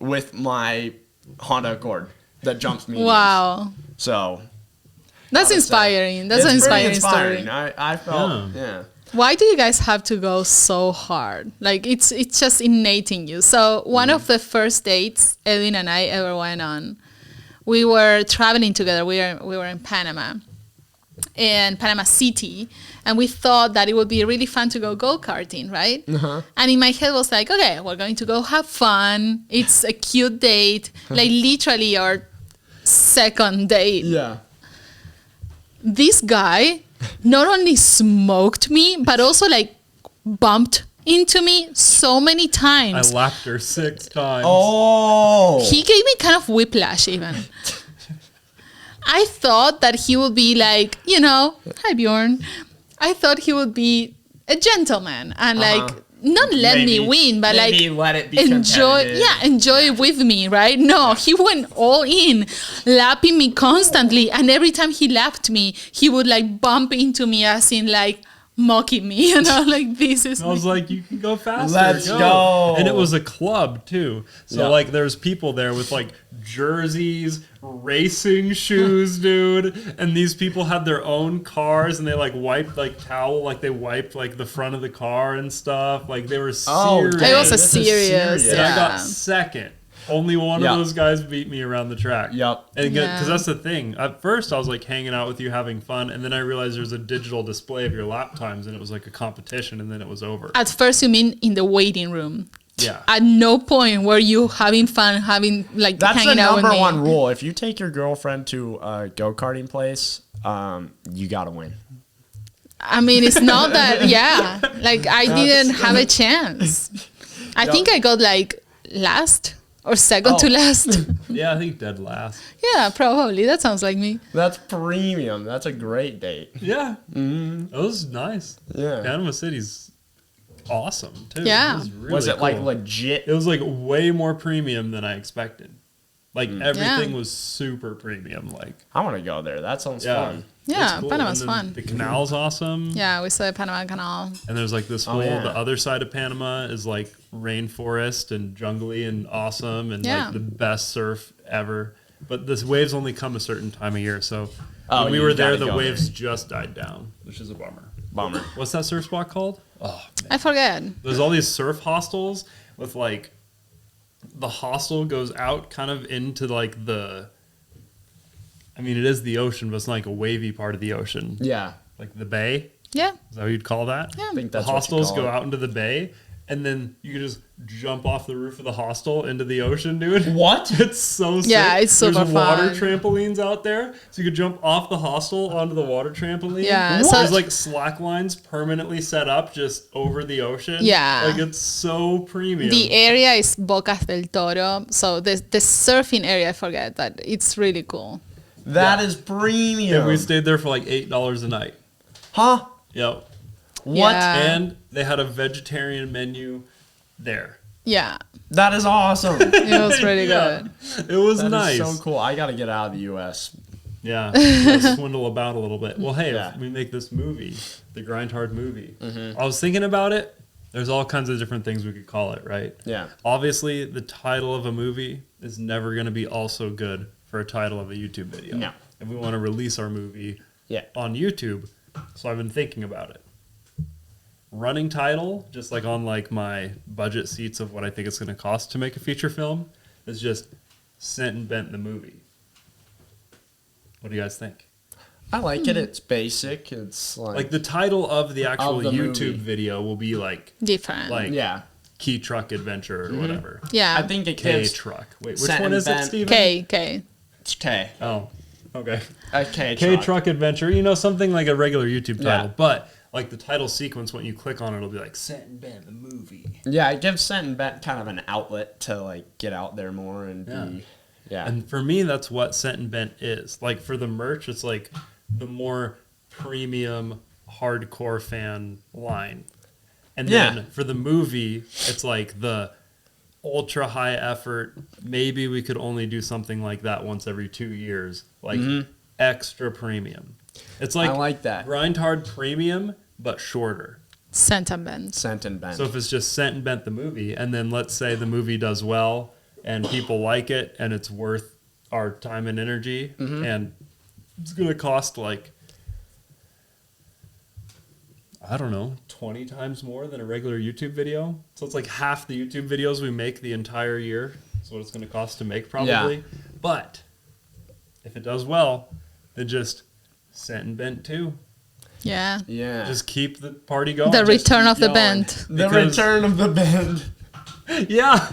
[SPEAKER 4] with my Honda Accord that jumps me.
[SPEAKER 2] Wow.
[SPEAKER 4] So
[SPEAKER 2] That's
[SPEAKER 4] would say
[SPEAKER 2] inspiring. That's an
[SPEAKER 4] it's pretty
[SPEAKER 2] inspiring story.
[SPEAKER 4] I felt,
[SPEAKER 1] Yeah.
[SPEAKER 4] yeah.
[SPEAKER 2] Why do you guys have to go so hard? Like it's just innate in you. So one of the first dates Edwin and I ever went on, we were traveling together. We were in Panama, in Panama City, and we thought that it would be really fun to go karting, right? And in my head was like, okay, we're going to go have fun. It's a cute date, like literally our second date.
[SPEAKER 4] Yeah.
[SPEAKER 2] This guy not only smoked me, but also like bumped into me so many
[SPEAKER 1] I
[SPEAKER 2] times.
[SPEAKER 1] lapped her 6 times.
[SPEAKER 4] Oh.
[SPEAKER 2] He gave me kind of whiplash even. I thought that he would be like, hi Bjorn. I thought he would be a gentleman and like not let me win, but like
[SPEAKER 4] maybe let it be
[SPEAKER 2] enjoy it with me, right? No, he went all in, lapping me constantly, and every time he lapped me, he would like bump into me as in like mocking me, like this is
[SPEAKER 1] I was like, you can go faster.
[SPEAKER 4] Let's go.
[SPEAKER 1] And it was a club too. So
[SPEAKER 4] Yeah.
[SPEAKER 1] like there's people there with like jerseys, racing shoes, dude. And these people had their own cars and they like wiped like towel, like they wiped like the front of the car and stuff. Like they were serious.
[SPEAKER 2] it was a
[SPEAKER 4] This is
[SPEAKER 2] serious,
[SPEAKER 1] And I
[SPEAKER 2] yeah.
[SPEAKER 1] got second. Only one
[SPEAKER 4] Yeah.
[SPEAKER 1] of those guys beat me around the track.
[SPEAKER 4] Yep.
[SPEAKER 1] And because
[SPEAKER 2] Yeah.
[SPEAKER 1] that's the thing. At first, I was like hanging out with you, having fun, and then I realized there's a digital display of your lap times, and it was like a competition, and then it was over.
[SPEAKER 2] At first, you mean in the waiting room?
[SPEAKER 1] Yeah.
[SPEAKER 2] At no point were you having fun, like
[SPEAKER 4] That's the
[SPEAKER 2] hanging out with
[SPEAKER 4] number
[SPEAKER 2] me.
[SPEAKER 4] one rule. If you take your girlfriend to a go-karting place, you gotta win.
[SPEAKER 2] I mean, it's not that. Yeah, like I didn't have a chance. I think I got like last or second to last.
[SPEAKER 1] Yeah, I think dead last.
[SPEAKER 2] Yeah, probably. That sounds like me.
[SPEAKER 4] That's premium. That's a great date.
[SPEAKER 1] Yeah. It was nice.
[SPEAKER 4] Yeah.
[SPEAKER 1] Panama City's awesome, too.
[SPEAKER 2] Yeah.
[SPEAKER 1] It was, really
[SPEAKER 4] Was it like
[SPEAKER 1] cool.
[SPEAKER 4] legit?
[SPEAKER 1] It was like way more premium than I expected. Like everything
[SPEAKER 2] Yeah.
[SPEAKER 1] was super premium. Like,
[SPEAKER 4] I want to go there. That sounds
[SPEAKER 1] yeah.
[SPEAKER 4] fun.
[SPEAKER 2] Yeah,
[SPEAKER 1] It's cool.
[SPEAKER 2] Panama's
[SPEAKER 1] And then
[SPEAKER 2] fun.
[SPEAKER 1] The canal's awesome.
[SPEAKER 2] Yeah, we saw the Panama Canal.
[SPEAKER 1] And there's like this whole,
[SPEAKER 4] yeah.
[SPEAKER 1] the other side of Panama is like rainforest and jungly and awesome and
[SPEAKER 2] Yeah.
[SPEAKER 1] like the best surf ever. But the waves only come a certain time of year. So
[SPEAKER 4] Oh,
[SPEAKER 1] when we
[SPEAKER 4] you
[SPEAKER 1] were there,
[SPEAKER 4] gotta
[SPEAKER 1] the
[SPEAKER 4] go
[SPEAKER 1] waves just died down, which is a bummer.
[SPEAKER 4] Bummer.
[SPEAKER 1] What's that surf spot called? Oh, man.
[SPEAKER 2] I forget.
[SPEAKER 1] There's all these surf hostels with like, the hostel goes out kind of into like the, I mean, it is the ocean, but it's not like a wavy part of the ocean.
[SPEAKER 4] Yeah.
[SPEAKER 1] Like the bay.
[SPEAKER 2] Yeah,
[SPEAKER 1] Is that what you'd call that?
[SPEAKER 2] yeah.
[SPEAKER 4] I think
[SPEAKER 1] The
[SPEAKER 4] that's what you
[SPEAKER 1] hostels
[SPEAKER 4] call
[SPEAKER 1] go
[SPEAKER 4] it.
[SPEAKER 1] out into the bay, and then you can just jump off the roof of the hostel into the ocean, dude.
[SPEAKER 4] What?
[SPEAKER 1] It's so sick.
[SPEAKER 2] Yeah, it's super
[SPEAKER 1] There's water
[SPEAKER 2] fun.
[SPEAKER 1] trampolines out there, so you could jump off the hostel onto the water trampoline.
[SPEAKER 2] Yeah,
[SPEAKER 1] So
[SPEAKER 2] so-
[SPEAKER 1] there's like slack lines permanently set up just over the ocean.
[SPEAKER 2] Yeah.
[SPEAKER 1] Like it's so premium.
[SPEAKER 2] The area is Bocas del Toro, so the surfing area, I forget, but it's really cool.
[SPEAKER 4] That is premium.
[SPEAKER 1] And we stayed there for like $8 a night.
[SPEAKER 4] Huh?
[SPEAKER 1] Yep.
[SPEAKER 4] What?
[SPEAKER 2] Yeah.
[SPEAKER 1] And they had a vegetarian menu there.
[SPEAKER 2] Yeah,
[SPEAKER 4] That is awesome.
[SPEAKER 2] it was really
[SPEAKER 1] Yeah.
[SPEAKER 2] good.
[SPEAKER 1] It was
[SPEAKER 4] That
[SPEAKER 1] nice.
[SPEAKER 4] is so cool. I got to get out of the U.S.
[SPEAKER 1] Yeah, gotta swindle about a little bit. Well, hey,
[SPEAKER 4] Yeah.
[SPEAKER 1] if we make this movie, the Grind Hard movie.
[SPEAKER 4] Mm-hmm.
[SPEAKER 1] I was thinking about it. There's all kinds of different things we could call it, right?
[SPEAKER 4] Yeah.
[SPEAKER 1] Obviously, the title of a movie is never going to be also good for a title of a YouTube video.
[SPEAKER 4] No.
[SPEAKER 1] If we want to release our movie
[SPEAKER 4] Yeah.
[SPEAKER 1] on YouTube, so I've been thinking about it. Running title, just like on like my budget seats of what I think it's going to cost to make a feature film, is just Sent and Bent the movie. What do you guys think?
[SPEAKER 4] I like it. It's basic. It's
[SPEAKER 1] Like the title of the actual
[SPEAKER 4] the
[SPEAKER 1] YouTube
[SPEAKER 4] movie.
[SPEAKER 1] video will be like
[SPEAKER 2] Different.
[SPEAKER 4] yeah.
[SPEAKER 1] Key Truck Adventure or whatever.
[SPEAKER 2] Yeah.
[SPEAKER 4] I think it
[SPEAKER 1] K
[SPEAKER 4] gives
[SPEAKER 1] Truck. Wait, which
[SPEAKER 4] Sent
[SPEAKER 1] one
[SPEAKER 4] and
[SPEAKER 1] is it,
[SPEAKER 4] Bent.
[SPEAKER 1] Steven?
[SPEAKER 2] K.
[SPEAKER 4] It's K.
[SPEAKER 1] Oh, okay.
[SPEAKER 4] Okay.
[SPEAKER 1] K Truck Adventure. You know, something like a regular YouTube title,
[SPEAKER 4] Yeah.
[SPEAKER 1] but like the title sequence, when you click on it, it'll be like Sent and Bent the movie.
[SPEAKER 4] Yeah, it gives Sent and Bent kind of an outlet to like get out there more and
[SPEAKER 1] Yeah.
[SPEAKER 4] be. Yeah.
[SPEAKER 1] And for me, that's what Sent and Bent is. Like for the merch, it's like the more premium hardcore fan line. And
[SPEAKER 4] Yeah.
[SPEAKER 1] then for the movie, it's like the ultra high effort. Maybe we could only do something like that once every 2 years. Like extra premium. It's like,
[SPEAKER 4] I like that.
[SPEAKER 1] Grind Hard Premium, but shorter.
[SPEAKER 2] Sentiment.
[SPEAKER 4] Sent and Bent.
[SPEAKER 1] So if it's just Sent and Bent the movie, and then let's say the movie does well and people like it and it's worth our time and energy, and it's going to cost like, I don't know, 20 times more than a regular YouTube video. So it's like half the YouTube videos we make the entire year. That's what it's going to cost to make probably.
[SPEAKER 4] Yeah.
[SPEAKER 1] But if it does well, then just Sent and Bent too.
[SPEAKER 2] Yeah.
[SPEAKER 4] yeah.
[SPEAKER 1] Just keep the party going.
[SPEAKER 2] The
[SPEAKER 1] Just
[SPEAKER 2] return
[SPEAKER 1] keep
[SPEAKER 2] of the
[SPEAKER 1] going.
[SPEAKER 2] band.
[SPEAKER 4] the
[SPEAKER 1] because-
[SPEAKER 4] return of the band.
[SPEAKER 1] Yeah.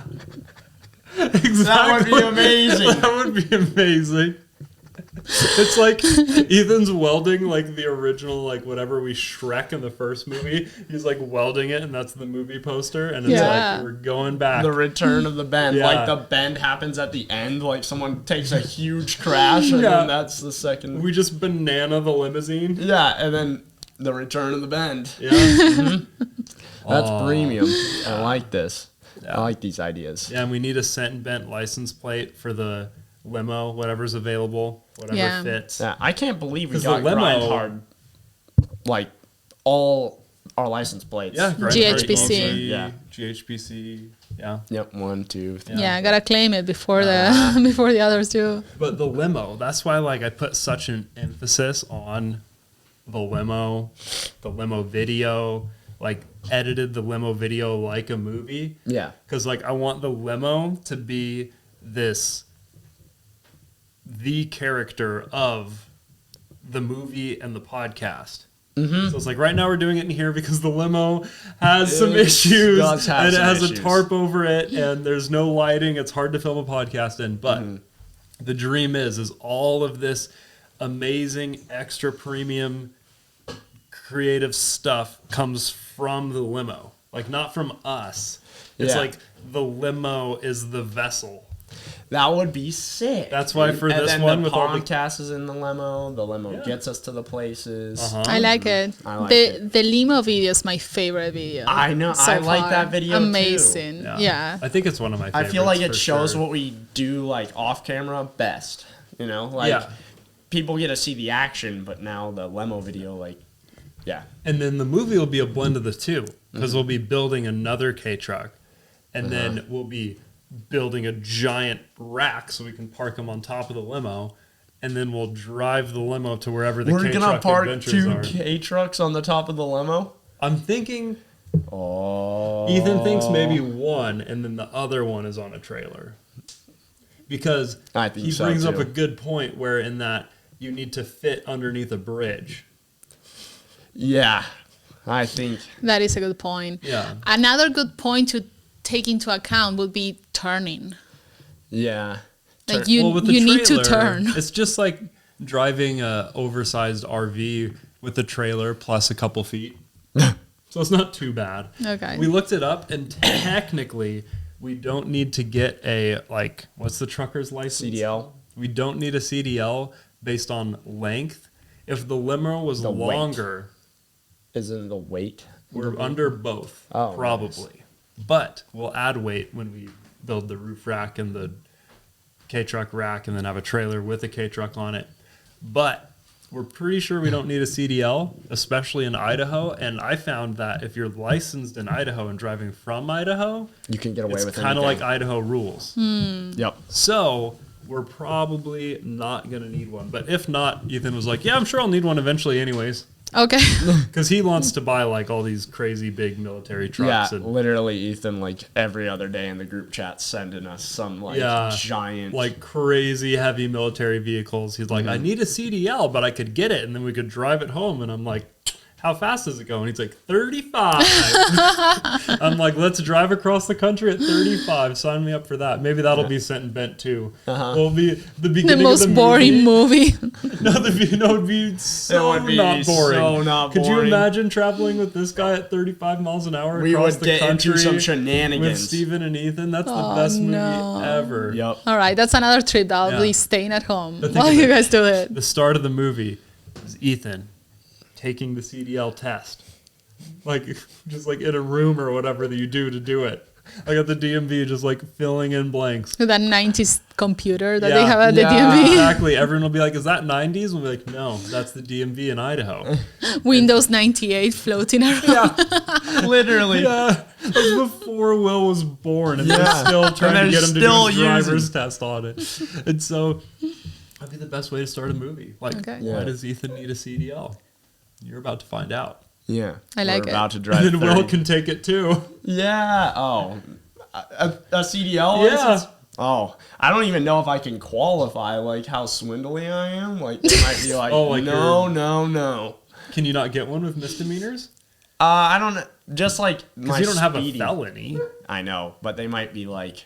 [SPEAKER 1] Exactly.
[SPEAKER 4] That would be amazing.
[SPEAKER 1] That would be amazing. It's like Ethan's welding like the original, like whatever we Shrek in the first movie. He's like welding it, and that's the movie poster. And it's
[SPEAKER 2] Yeah.
[SPEAKER 1] like we're going back.
[SPEAKER 4] The return of the bend.
[SPEAKER 1] Yeah.
[SPEAKER 4] Like the bend happens at the end, like someone takes a huge crash, and
[SPEAKER 1] Yeah.
[SPEAKER 4] then that's the second.
[SPEAKER 1] We just banana the limousine.
[SPEAKER 4] Yeah, and then the return of the bend.
[SPEAKER 1] Yeah.
[SPEAKER 4] That's
[SPEAKER 1] Aw.
[SPEAKER 4] premium. I like this.
[SPEAKER 1] Yeah.
[SPEAKER 4] I like these ideas.
[SPEAKER 1] Yeah, and we need a Sent and Bent license plate for the limo, whatever's available, whatever
[SPEAKER 2] Yeah.
[SPEAKER 1] fits.
[SPEAKER 4] Yeah, I can't believe we
[SPEAKER 1] 'Cause
[SPEAKER 4] got
[SPEAKER 1] the limo-
[SPEAKER 4] Grind Hard, like all our license plates.
[SPEAKER 1] Yeah, Grind
[SPEAKER 2] GHPC.
[SPEAKER 1] Hard,
[SPEAKER 4] Yeah.
[SPEAKER 1] GHPC. Yeah.
[SPEAKER 4] Yep. 1, 2, 3.
[SPEAKER 2] Yeah, I gotta claim it before the before the others do.
[SPEAKER 1] But the limo, that's why like I put such an emphasis on the limo video, like edited the limo video like a movie.
[SPEAKER 4] Yeah.
[SPEAKER 1] Because like I want the limo to be the character of the movie and the podcast. So it's like right now we're doing it in here because the limo has some issues
[SPEAKER 4] does have
[SPEAKER 1] and it
[SPEAKER 4] some
[SPEAKER 1] has
[SPEAKER 4] issues.
[SPEAKER 1] a tarp over it and there's no lighting. It's hard to film a podcast in, but the dream is all of this amazing extra premium creative stuff comes from the limo, like not from us. It's
[SPEAKER 4] Yeah.
[SPEAKER 1] like the limo is the vessel.
[SPEAKER 4] That would be sick.
[SPEAKER 1] That's why for
[SPEAKER 4] and
[SPEAKER 1] this
[SPEAKER 4] then
[SPEAKER 1] one
[SPEAKER 4] the
[SPEAKER 1] with all the
[SPEAKER 4] podcast is in the limo. The limo
[SPEAKER 1] Yeah.
[SPEAKER 4] gets us to the places.
[SPEAKER 1] Uh-huh.
[SPEAKER 2] I like it.
[SPEAKER 4] I like
[SPEAKER 2] the
[SPEAKER 4] it.
[SPEAKER 2] the limo video is my favorite video.
[SPEAKER 4] I know.
[SPEAKER 2] so
[SPEAKER 4] I like
[SPEAKER 2] far.
[SPEAKER 4] that video too.
[SPEAKER 2] Amazing. Yeah.
[SPEAKER 1] I think it's one of my
[SPEAKER 4] I
[SPEAKER 1] favorites.
[SPEAKER 4] feel like it
[SPEAKER 1] for
[SPEAKER 4] shows
[SPEAKER 1] sure.
[SPEAKER 4] what we do like off camera best. You know, like
[SPEAKER 1] Yeah.
[SPEAKER 4] people get to see the action, but now the limo video, like, yeah,
[SPEAKER 1] And then the movie will be a blend of the two because we'll be building another K truck, and then we'll be building a giant rack so we can park them on top of the limo, and then we'll drive the limo to wherever the
[SPEAKER 4] we're
[SPEAKER 1] K
[SPEAKER 4] gonna
[SPEAKER 1] truck
[SPEAKER 4] park
[SPEAKER 1] adventures
[SPEAKER 4] 2
[SPEAKER 1] are.
[SPEAKER 4] K trucks on the top of the limo.
[SPEAKER 1] I'm thinking
[SPEAKER 4] Oh,
[SPEAKER 1] Ethan thinks maybe one, and then the other one is on a trailer. Because
[SPEAKER 4] I think
[SPEAKER 1] he
[SPEAKER 4] so,
[SPEAKER 1] brings up
[SPEAKER 4] too.
[SPEAKER 1] a good point where in that you need to fit underneath a bridge.
[SPEAKER 4] Yeah, I think.
[SPEAKER 2] That is a good point.
[SPEAKER 1] Yeah.
[SPEAKER 2] Another good point to take into account would be turning.
[SPEAKER 4] Yeah.
[SPEAKER 2] Like you
[SPEAKER 1] Well, with the
[SPEAKER 2] need to
[SPEAKER 1] trailer,
[SPEAKER 2] turn.
[SPEAKER 1] It's just like driving a oversized RV with a trailer plus a couple feet. So it's not too bad.
[SPEAKER 2] Okay.
[SPEAKER 1] We looked it up, and technically, we don't need to get a, like, what's the trucker's license?
[SPEAKER 4] CDL.
[SPEAKER 1] We don't need a CDL based on length. If the limo was
[SPEAKER 4] The weight.
[SPEAKER 1] longer,
[SPEAKER 4] Isn't the weight?
[SPEAKER 1] we're under both,
[SPEAKER 4] Oh,
[SPEAKER 1] probably. But we'll add weight when we build the roof rack and the K-truck rack and then have a trailer with a K-truck on it. But we're pretty sure we don't need a CDL, especially in Idaho. And I found that if you're licensed in Idaho and driving from Idaho,
[SPEAKER 4] You can get away
[SPEAKER 1] it's
[SPEAKER 4] with
[SPEAKER 1] kind of
[SPEAKER 4] anything.
[SPEAKER 1] like Idaho rules.
[SPEAKER 4] Yep.
[SPEAKER 1] So we're probably not going to need one. But if not, Ethan was like, yeah, I'm sure I'll need one eventually anyways.
[SPEAKER 2] Okay.
[SPEAKER 1] Because he wants to buy like all these crazy big military
[SPEAKER 4] Yeah,
[SPEAKER 1] trucks. And
[SPEAKER 4] literally, Ethan, like every other day in the group chat, sending us some like giant,
[SPEAKER 1] like crazy heavy military vehicles. He's like, I need a CDL, but I could get it, and then we could drive it home. And I'm like, how fast does it go? And he's like, 35. I'm like, let's drive across the country at 35. Sign me up for that. Maybe that'll be Sent and Bent too. It'll be the beginning
[SPEAKER 2] The most
[SPEAKER 1] of the
[SPEAKER 2] boring movie.
[SPEAKER 1] No, it'd be so
[SPEAKER 4] It would be
[SPEAKER 1] not boring.
[SPEAKER 4] so not
[SPEAKER 1] Could you
[SPEAKER 4] boring.
[SPEAKER 1] imagine traveling with this guy at 35 miles an hour
[SPEAKER 4] we
[SPEAKER 1] across
[SPEAKER 4] would
[SPEAKER 1] the
[SPEAKER 4] get
[SPEAKER 1] country
[SPEAKER 4] into some
[SPEAKER 1] with
[SPEAKER 4] shenanigans.
[SPEAKER 1] Steven and Ethan? That's the
[SPEAKER 2] Oh,
[SPEAKER 1] best movie
[SPEAKER 2] no.
[SPEAKER 1] ever.
[SPEAKER 4] Yep.
[SPEAKER 2] All right, that's another trip that I'll
[SPEAKER 1] Yeah.
[SPEAKER 2] be staying at home
[SPEAKER 1] But think
[SPEAKER 2] while
[SPEAKER 1] of
[SPEAKER 2] you
[SPEAKER 1] it.
[SPEAKER 2] guys do it.
[SPEAKER 1] The start of the movie is Ethan taking the CDL test. Like, just like in a room or whatever that you do to do it. I got the DMV just like filling in blanks.
[SPEAKER 2] With that 90s computer that they
[SPEAKER 1] Yeah.
[SPEAKER 2] have at the
[SPEAKER 4] Yeah.
[SPEAKER 2] DMV.
[SPEAKER 1] Exactly. Everyone will be like, is that 90s? We'll be like, no, that's the DMV in Idaho.
[SPEAKER 2] Windows 98 floating around.
[SPEAKER 4] Literally.
[SPEAKER 1] Yeah, that was before Will was born, and they're
[SPEAKER 4] Yeah.
[SPEAKER 1] still trying
[SPEAKER 4] And
[SPEAKER 1] to
[SPEAKER 4] they're
[SPEAKER 1] get him to do
[SPEAKER 4] still
[SPEAKER 1] his driver's
[SPEAKER 4] using-
[SPEAKER 1] test on it. And so, that'd be the best way to start a movie. Like,
[SPEAKER 2] Okay.
[SPEAKER 1] why
[SPEAKER 4] Yeah.
[SPEAKER 1] does Ethan need a CDL? You're about to find out.
[SPEAKER 4] Yeah.
[SPEAKER 2] I like
[SPEAKER 4] We're
[SPEAKER 2] it.
[SPEAKER 4] about to drive.
[SPEAKER 1] And then Will
[SPEAKER 4] 30.
[SPEAKER 1] can take it too.
[SPEAKER 4] Yeah. Oh. A CDL
[SPEAKER 1] Yeah.
[SPEAKER 4] license? Oh, I don't even know if I can qualify. Like how swindly I am. Like they might be like,
[SPEAKER 1] Oh, like
[SPEAKER 4] no.
[SPEAKER 1] Can you not get one with misdemeanors?
[SPEAKER 4] I don't know. Just like
[SPEAKER 1] Because
[SPEAKER 4] my
[SPEAKER 1] you don't have a
[SPEAKER 4] speeding.
[SPEAKER 1] felony.
[SPEAKER 4] I know, but they might be like,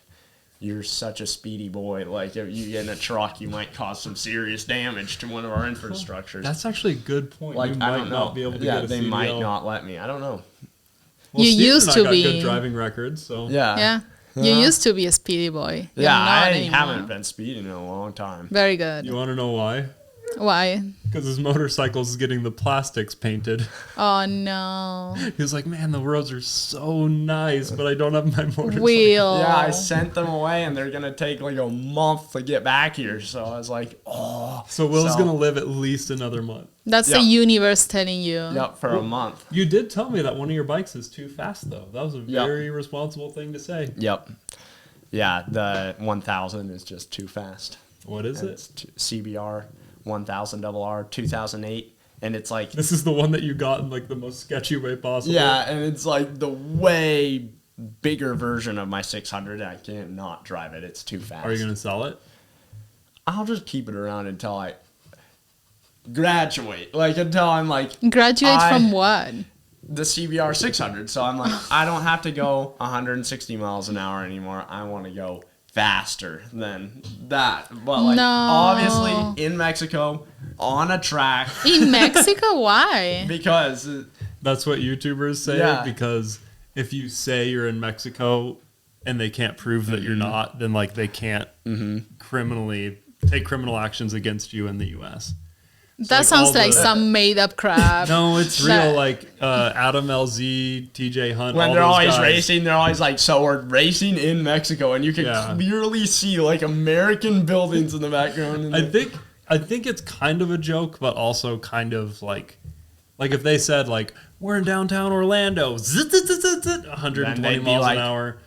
[SPEAKER 4] you're such a speedy boy. Like if you get in a truck, you might cause some serious damage to one of our infrastructures.
[SPEAKER 1] That's actually a good point.
[SPEAKER 4] like
[SPEAKER 1] you
[SPEAKER 4] I
[SPEAKER 1] might
[SPEAKER 4] don't know.
[SPEAKER 1] not be able to
[SPEAKER 4] yeah,
[SPEAKER 1] get a
[SPEAKER 4] they
[SPEAKER 1] CDL.
[SPEAKER 4] might not let me. I don't know.
[SPEAKER 1] Well,
[SPEAKER 2] You
[SPEAKER 1] Steve
[SPEAKER 2] used
[SPEAKER 1] and I
[SPEAKER 2] to
[SPEAKER 1] got
[SPEAKER 2] be-
[SPEAKER 1] good driving records, so
[SPEAKER 2] Yeah. You used to be a speedy boy. You're
[SPEAKER 4] Yeah,
[SPEAKER 2] not
[SPEAKER 4] I
[SPEAKER 2] anymore.
[SPEAKER 4] haven't been speeding in a long time.
[SPEAKER 2] Very good.
[SPEAKER 1] you want to know why?
[SPEAKER 2] Why?
[SPEAKER 1] Because his motorcycle is getting the plastics painted.
[SPEAKER 2] Oh, no.
[SPEAKER 1] He was like, man, the roads are so nice, but I don't have my motorcycle.
[SPEAKER 2] Wheel.
[SPEAKER 4] Yeah, I sent them away, and they're gonna take like a month to get back here. So I was like, oh.
[SPEAKER 1] So Will's
[SPEAKER 4] So-
[SPEAKER 1] going to live at least another month.
[SPEAKER 2] That's
[SPEAKER 4] Yeah.
[SPEAKER 2] the universe telling you.
[SPEAKER 4] Yep, for a month.
[SPEAKER 1] You did tell me that one of your bikes is too fast, though. That was a
[SPEAKER 4] Yep.
[SPEAKER 1] very responsible thing to say.
[SPEAKER 4] Yep. Yeah, the 1000 is just too fast.
[SPEAKER 1] What is
[SPEAKER 4] And
[SPEAKER 1] it?
[SPEAKER 4] it's CBR 1000 RR 2008, and it's like
[SPEAKER 1] This is the one that you got in like the most sketchy way possible.
[SPEAKER 4] yeah, and it's like the way bigger version of my 600. And I can't not drive it. It's too fast.
[SPEAKER 1] Are you going to sell it?
[SPEAKER 4] I'll just keep it around until I graduate, like until I'm like
[SPEAKER 2] Graduate from what?
[SPEAKER 4] the CBR 600. So I'm like, I don't have to go 160 miles an hour anymore. I want to go faster than that. But like,
[SPEAKER 2] No.
[SPEAKER 4] obviously in Mexico on a track
[SPEAKER 2] In Mexico? Why?
[SPEAKER 4] because
[SPEAKER 1] That's what YouTubers say,
[SPEAKER 4] Yeah.
[SPEAKER 1] because if you say you're in Mexico and they can't prove that you're not, then like they can't criminally take criminal actions against you in the U.S.
[SPEAKER 2] That
[SPEAKER 1] like
[SPEAKER 2] sounds
[SPEAKER 1] all
[SPEAKER 2] like
[SPEAKER 1] the-
[SPEAKER 2] some made up crap.
[SPEAKER 1] No, it's real.
[SPEAKER 2] That-
[SPEAKER 1] Like Adam LZ, TJ Hunt.
[SPEAKER 4] when
[SPEAKER 1] all
[SPEAKER 4] they're
[SPEAKER 1] those
[SPEAKER 4] always
[SPEAKER 1] guys.
[SPEAKER 4] racing, they're always like, so we're racing in Mexico, and you can
[SPEAKER 1] Yeah.
[SPEAKER 4] clearly see like American buildings in the background. And
[SPEAKER 1] I think it's kind of a joke, but also kind of like if they said like we're in downtown Orlando, 120
[SPEAKER 4] Then they'd be
[SPEAKER 1] miles
[SPEAKER 4] like,
[SPEAKER 1] an hour.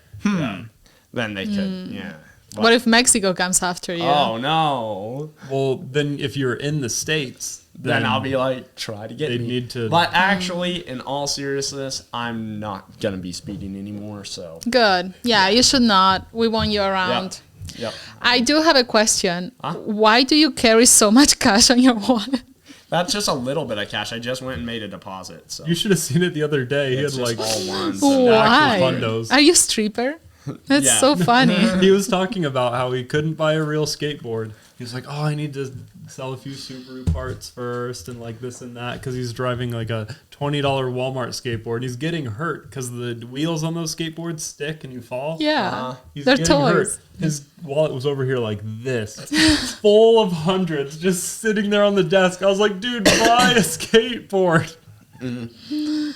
[SPEAKER 4] then they could, yeah. But-
[SPEAKER 2] What if Mexico comes after you?
[SPEAKER 4] Oh no!
[SPEAKER 1] Well, then if you're in the States,
[SPEAKER 4] Then I'll be like, try to get
[SPEAKER 1] they'd
[SPEAKER 4] me.
[SPEAKER 1] need to-
[SPEAKER 4] But actually, in all seriousness, I'm not gonna be speeding anymore. So.
[SPEAKER 2] Good. Yeah, you should not. We want you around.
[SPEAKER 4] Yep.
[SPEAKER 2] I do have a question. Why do you carry so much cash on your wallet?
[SPEAKER 4] That's just a little bit of cash. I just went and made a deposit. So
[SPEAKER 1] You should have seen it the other day. He
[SPEAKER 4] it's
[SPEAKER 1] had
[SPEAKER 4] just
[SPEAKER 1] like
[SPEAKER 4] all ones.
[SPEAKER 2] Why?
[SPEAKER 1] fundos.
[SPEAKER 2] Are you a stripper? That's
[SPEAKER 4] Yeah.
[SPEAKER 2] so funny.
[SPEAKER 1] He was talking about how he couldn't buy a real skateboard. He was like, "Oh, I need to sell a few Subaru parts first, and like this and that," because he's driving like a $20 Walmart skateboard. He's getting hurt because the wheels on those skateboards stick and you fall.
[SPEAKER 2] Yeah.
[SPEAKER 1] He's
[SPEAKER 2] They're
[SPEAKER 1] getting
[SPEAKER 2] toys.
[SPEAKER 1] hurt. His wallet was over here like this, full of hundreds, just sitting there on the desk. I was like, "Dude, buy a skateboard."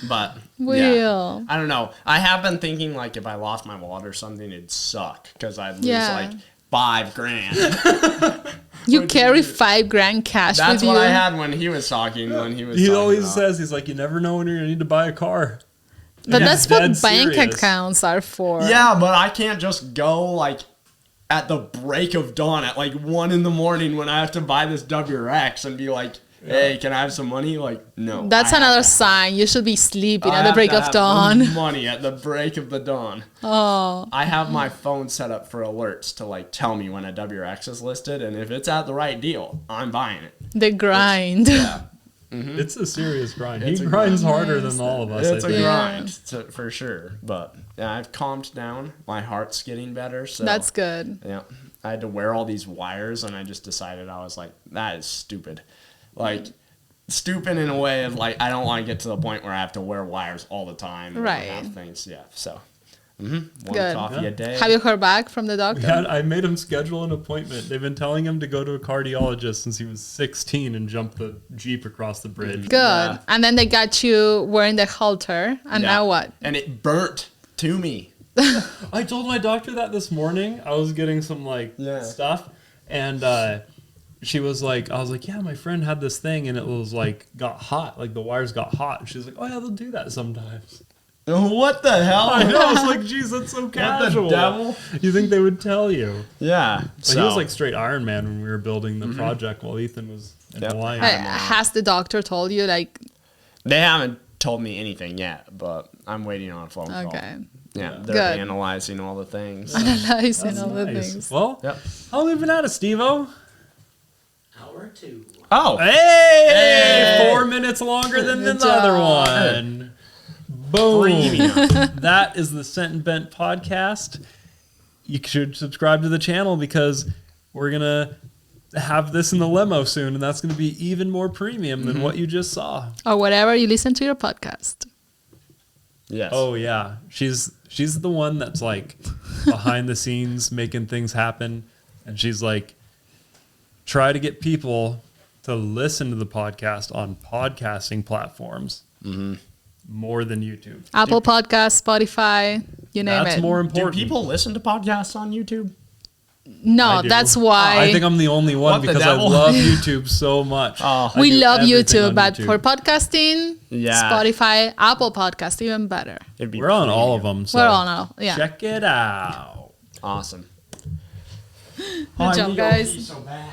[SPEAKER 4] But
[SPEAKER 2] Will.
[SPEAKER 4] I don't know. I have been thinking like if I lost my wallet or something, it'd suck because I'd lose
[SPEAKER 2] Yeah.
[SPEAKER 4] like $5,000.
[SPEAKER 2] You carry $5,000 cash
[SPEAKER 4] That's
[SPEAKER 2] with
[SPEAKER 4] what
[SPEAKER 2] you.
[SPEAKER 4] I had when he was talking. When he was,
[SPEAKER 1] He
[SPEAKER 4] talking
[SPEAKER 1] always
[SPEAKER 4] about.
[SPEAKER 1] says, he's like, "You never know when you're gonna need to buy a car."
[SPEAKER 2] But
[SPEAKER 1] Yeah,
[SPEAKER 2] that's what
[SPEAKER 1] dead
[SPEAKER 2] bank
[SPEAKER 1] serious.
[SPEAKER 2] accounts are for.
[SPEAKER 4] Yeah, but I can't just go like at the break of dawn at like 1 a.m. when I have to buy this WRX and be like, "Hey, can I have some money?" Like, no.
[SPEAKER 2] That's
[SPEAKER 4] I have
[SPEAKER 2] another
[SPEAKER 4] to-
[SPEAKER 2] sign. You should be sleeping
[SPEAKER 4] I
[SPEAKER 2] at the
[SPEAKER 4] have
[SPEAKER 2] break
[SPEAKER 4] to
[SPEAKER 2] of
[SPEAKER 4] have
[SPEAKER 2] dawn.
[SPEAKER 4] Money at the break of the dawn.
[SPEAKER 2] Oh,
[SPEAKER 4] I have my phone set up for alerts to like tell me when a WRX is listed, and if it's at the right deal, I'm buying it.
[SPEAKER 2] the grind.
[SPEAKER 1] It's a serious grind.
[SPEAKER 4] It's
[SPEAKER 1] He
[SPEAKER 4] a
[SPEAKER 1] grinds
[SPEAKER 4] grind.
[SPEAKER 1] harder than all of us.
[SPEAKER 4] It's
[SPEAKER 1] I
[SPEAKER 4] a
[SPEAKER 1] think.
[SPEAKER 4] grind for sure, but yeah, I've calmed down. My heart's getting better, so
[SPEAKER 2] That's good.
[SPEAKER 4] yeah. I had to wear all these wires, and I just decided I was like, that is stupid. Like, stupid in a way of like, I don't want to get to the point where I have to wear wires all the time. and
[SPEAKER 2] Right.
[SPEAKER 4] have things, yeah. So, one
[SPEAKER 2] Good.
[SPEAKER 4] coffee a day.
[SPEAKER 2] Have you heard back from the doctor?
[SPEAKER 1] I made him schedule an appointment. They've been telling him to go to a cardiologist since he was 16 and jump the Jeep across the bridge.
[SPEAKER 2] Good.
[SPEAKER 4] Yeah.
[SPEAKER 2] And then they got you wearing the halter. And
[SPEAKER 4] Yeah.
[SPEAKER 2] now what?
[SPEAKER 4] And it burnt to me.
[SPEAKER 1] I told my doctor that this morning. I was getting some like
[SPEAKER 4] Yeah.
[SPEAKER 1] stuff, and she was like, I was like, "Yeah, my friend had this thing, and it was like got hot, like the wires got hot." And she's like, "Oh yeah, they'll do that sometimes."
[SPEAKER 4] What the hell?
[SPEAKER 1] I know. I was like, "Geez, that's so
[SPEAKER 4] What
[SPEAKER 1] casual."
[SPEAKER 4] the devil?
[SPEAKER 1] You think they would tell you?
[SPEAKER 4] Yeah.
[SPEAKER 1] But he was like straight Iron Man when we were building the project while Ethan was in
[SPEAKER 4] Yep.
[SPEAKER 1] Hawaii.
[SPEAKER 2] Hey, has the doctor told you, like,
[SPEAKER 4] they haven't told me anything yet, but I'm waiting on a phone call.
[SPEAKER 2] okay,
[SPEAKER 4] Yeah, they're
[SPEAKER 2] Good.
[SPEAKER 4] analyzing all the things.
[SPEAKER 2] analyzing
[SPEAKER 1] That's
[SPEAKER 2] all the
[SPEAKER 1] nice.
[SPEAKER 2] things?
[SPEAKER 1] Well,
[SPEAKER 4] Yep.
[SPEAKER 1] how long have you been at it, Steve-O?
[SPEAKER 3] Hour 2.
[SPEAKER 4] Oh,
[SPEAKER 1] Hey! 4 minutes longer than the
[SPEAKER 2] Good
[SPEAKER 1] other
[SPEAKER 2] job.
[SPEAKER 1] one. Boom.
[SPEAKER 4] premium.
[SPEAKER 1] That is the Sent and Bent podcast. You should subscribe to the channel because we're going to have this in the limo soon, and that's going to be even more premium than what you just saw.
[SPEAKER 2] Or whatever you listen to your podcast.
[SPEAKER 4] Yes.
[SPEAKER 1] Oh, yeah. She's the one that's like behind the scenes making things happen. And she's like, try to get people to listen to the podcast on podcasting platforms more than YouTube.
[SPEAKER 2] Apple Podcasts, Spotify, you name
[SPEAKER 1] That's
[SPEAKER 2] it.
[SPEAKER 1] more
[SPEAKER 4] Do
[SPEAKER 1] important.
[SPEAKER 4] people listen to podcasts on YouTube?
[SPEAKER 2] No,
[SPEAKER 1] I do.
[SPEAKER 2] that's why
[SPEAKER 1] I think I'm the only one
[SPEAKER 4] What the
[SPEAKER 1] because I
[SPEAKER 4] devil?
[SPEAKER 1] love YouTube so much.
[SPEAKER 4] Oh.
[SPEAKER 1] I
[SPEAKER 2] we
[SPEAKER 1] do
[SPEAKER 2] love
[SPEAKER 1] everything
[SPEAKER 2] YouTube,
[SPEAKER 1] on
[SPEAKER 2] but
[SPEAKER 1] YouTube.
[SPEAKER 2] for podcasting,
[SPEAKER 4] Yeah.
[SPEAKER 2] Spotify, Apple Podcast, even better.
[SPEAKER 4] It'd be
[SPEAKER 1] We're on all of
[SPEAKER 4] premium.
[SPEAKER 1] them. So
[SPEAKER 2] We're on all, yeah.
[SPEAKER 1] check it out.
[SPEAKER 4] Awesome.
[SPEAKER 2] Good job, guys.
[SPEAKER 4] So bad.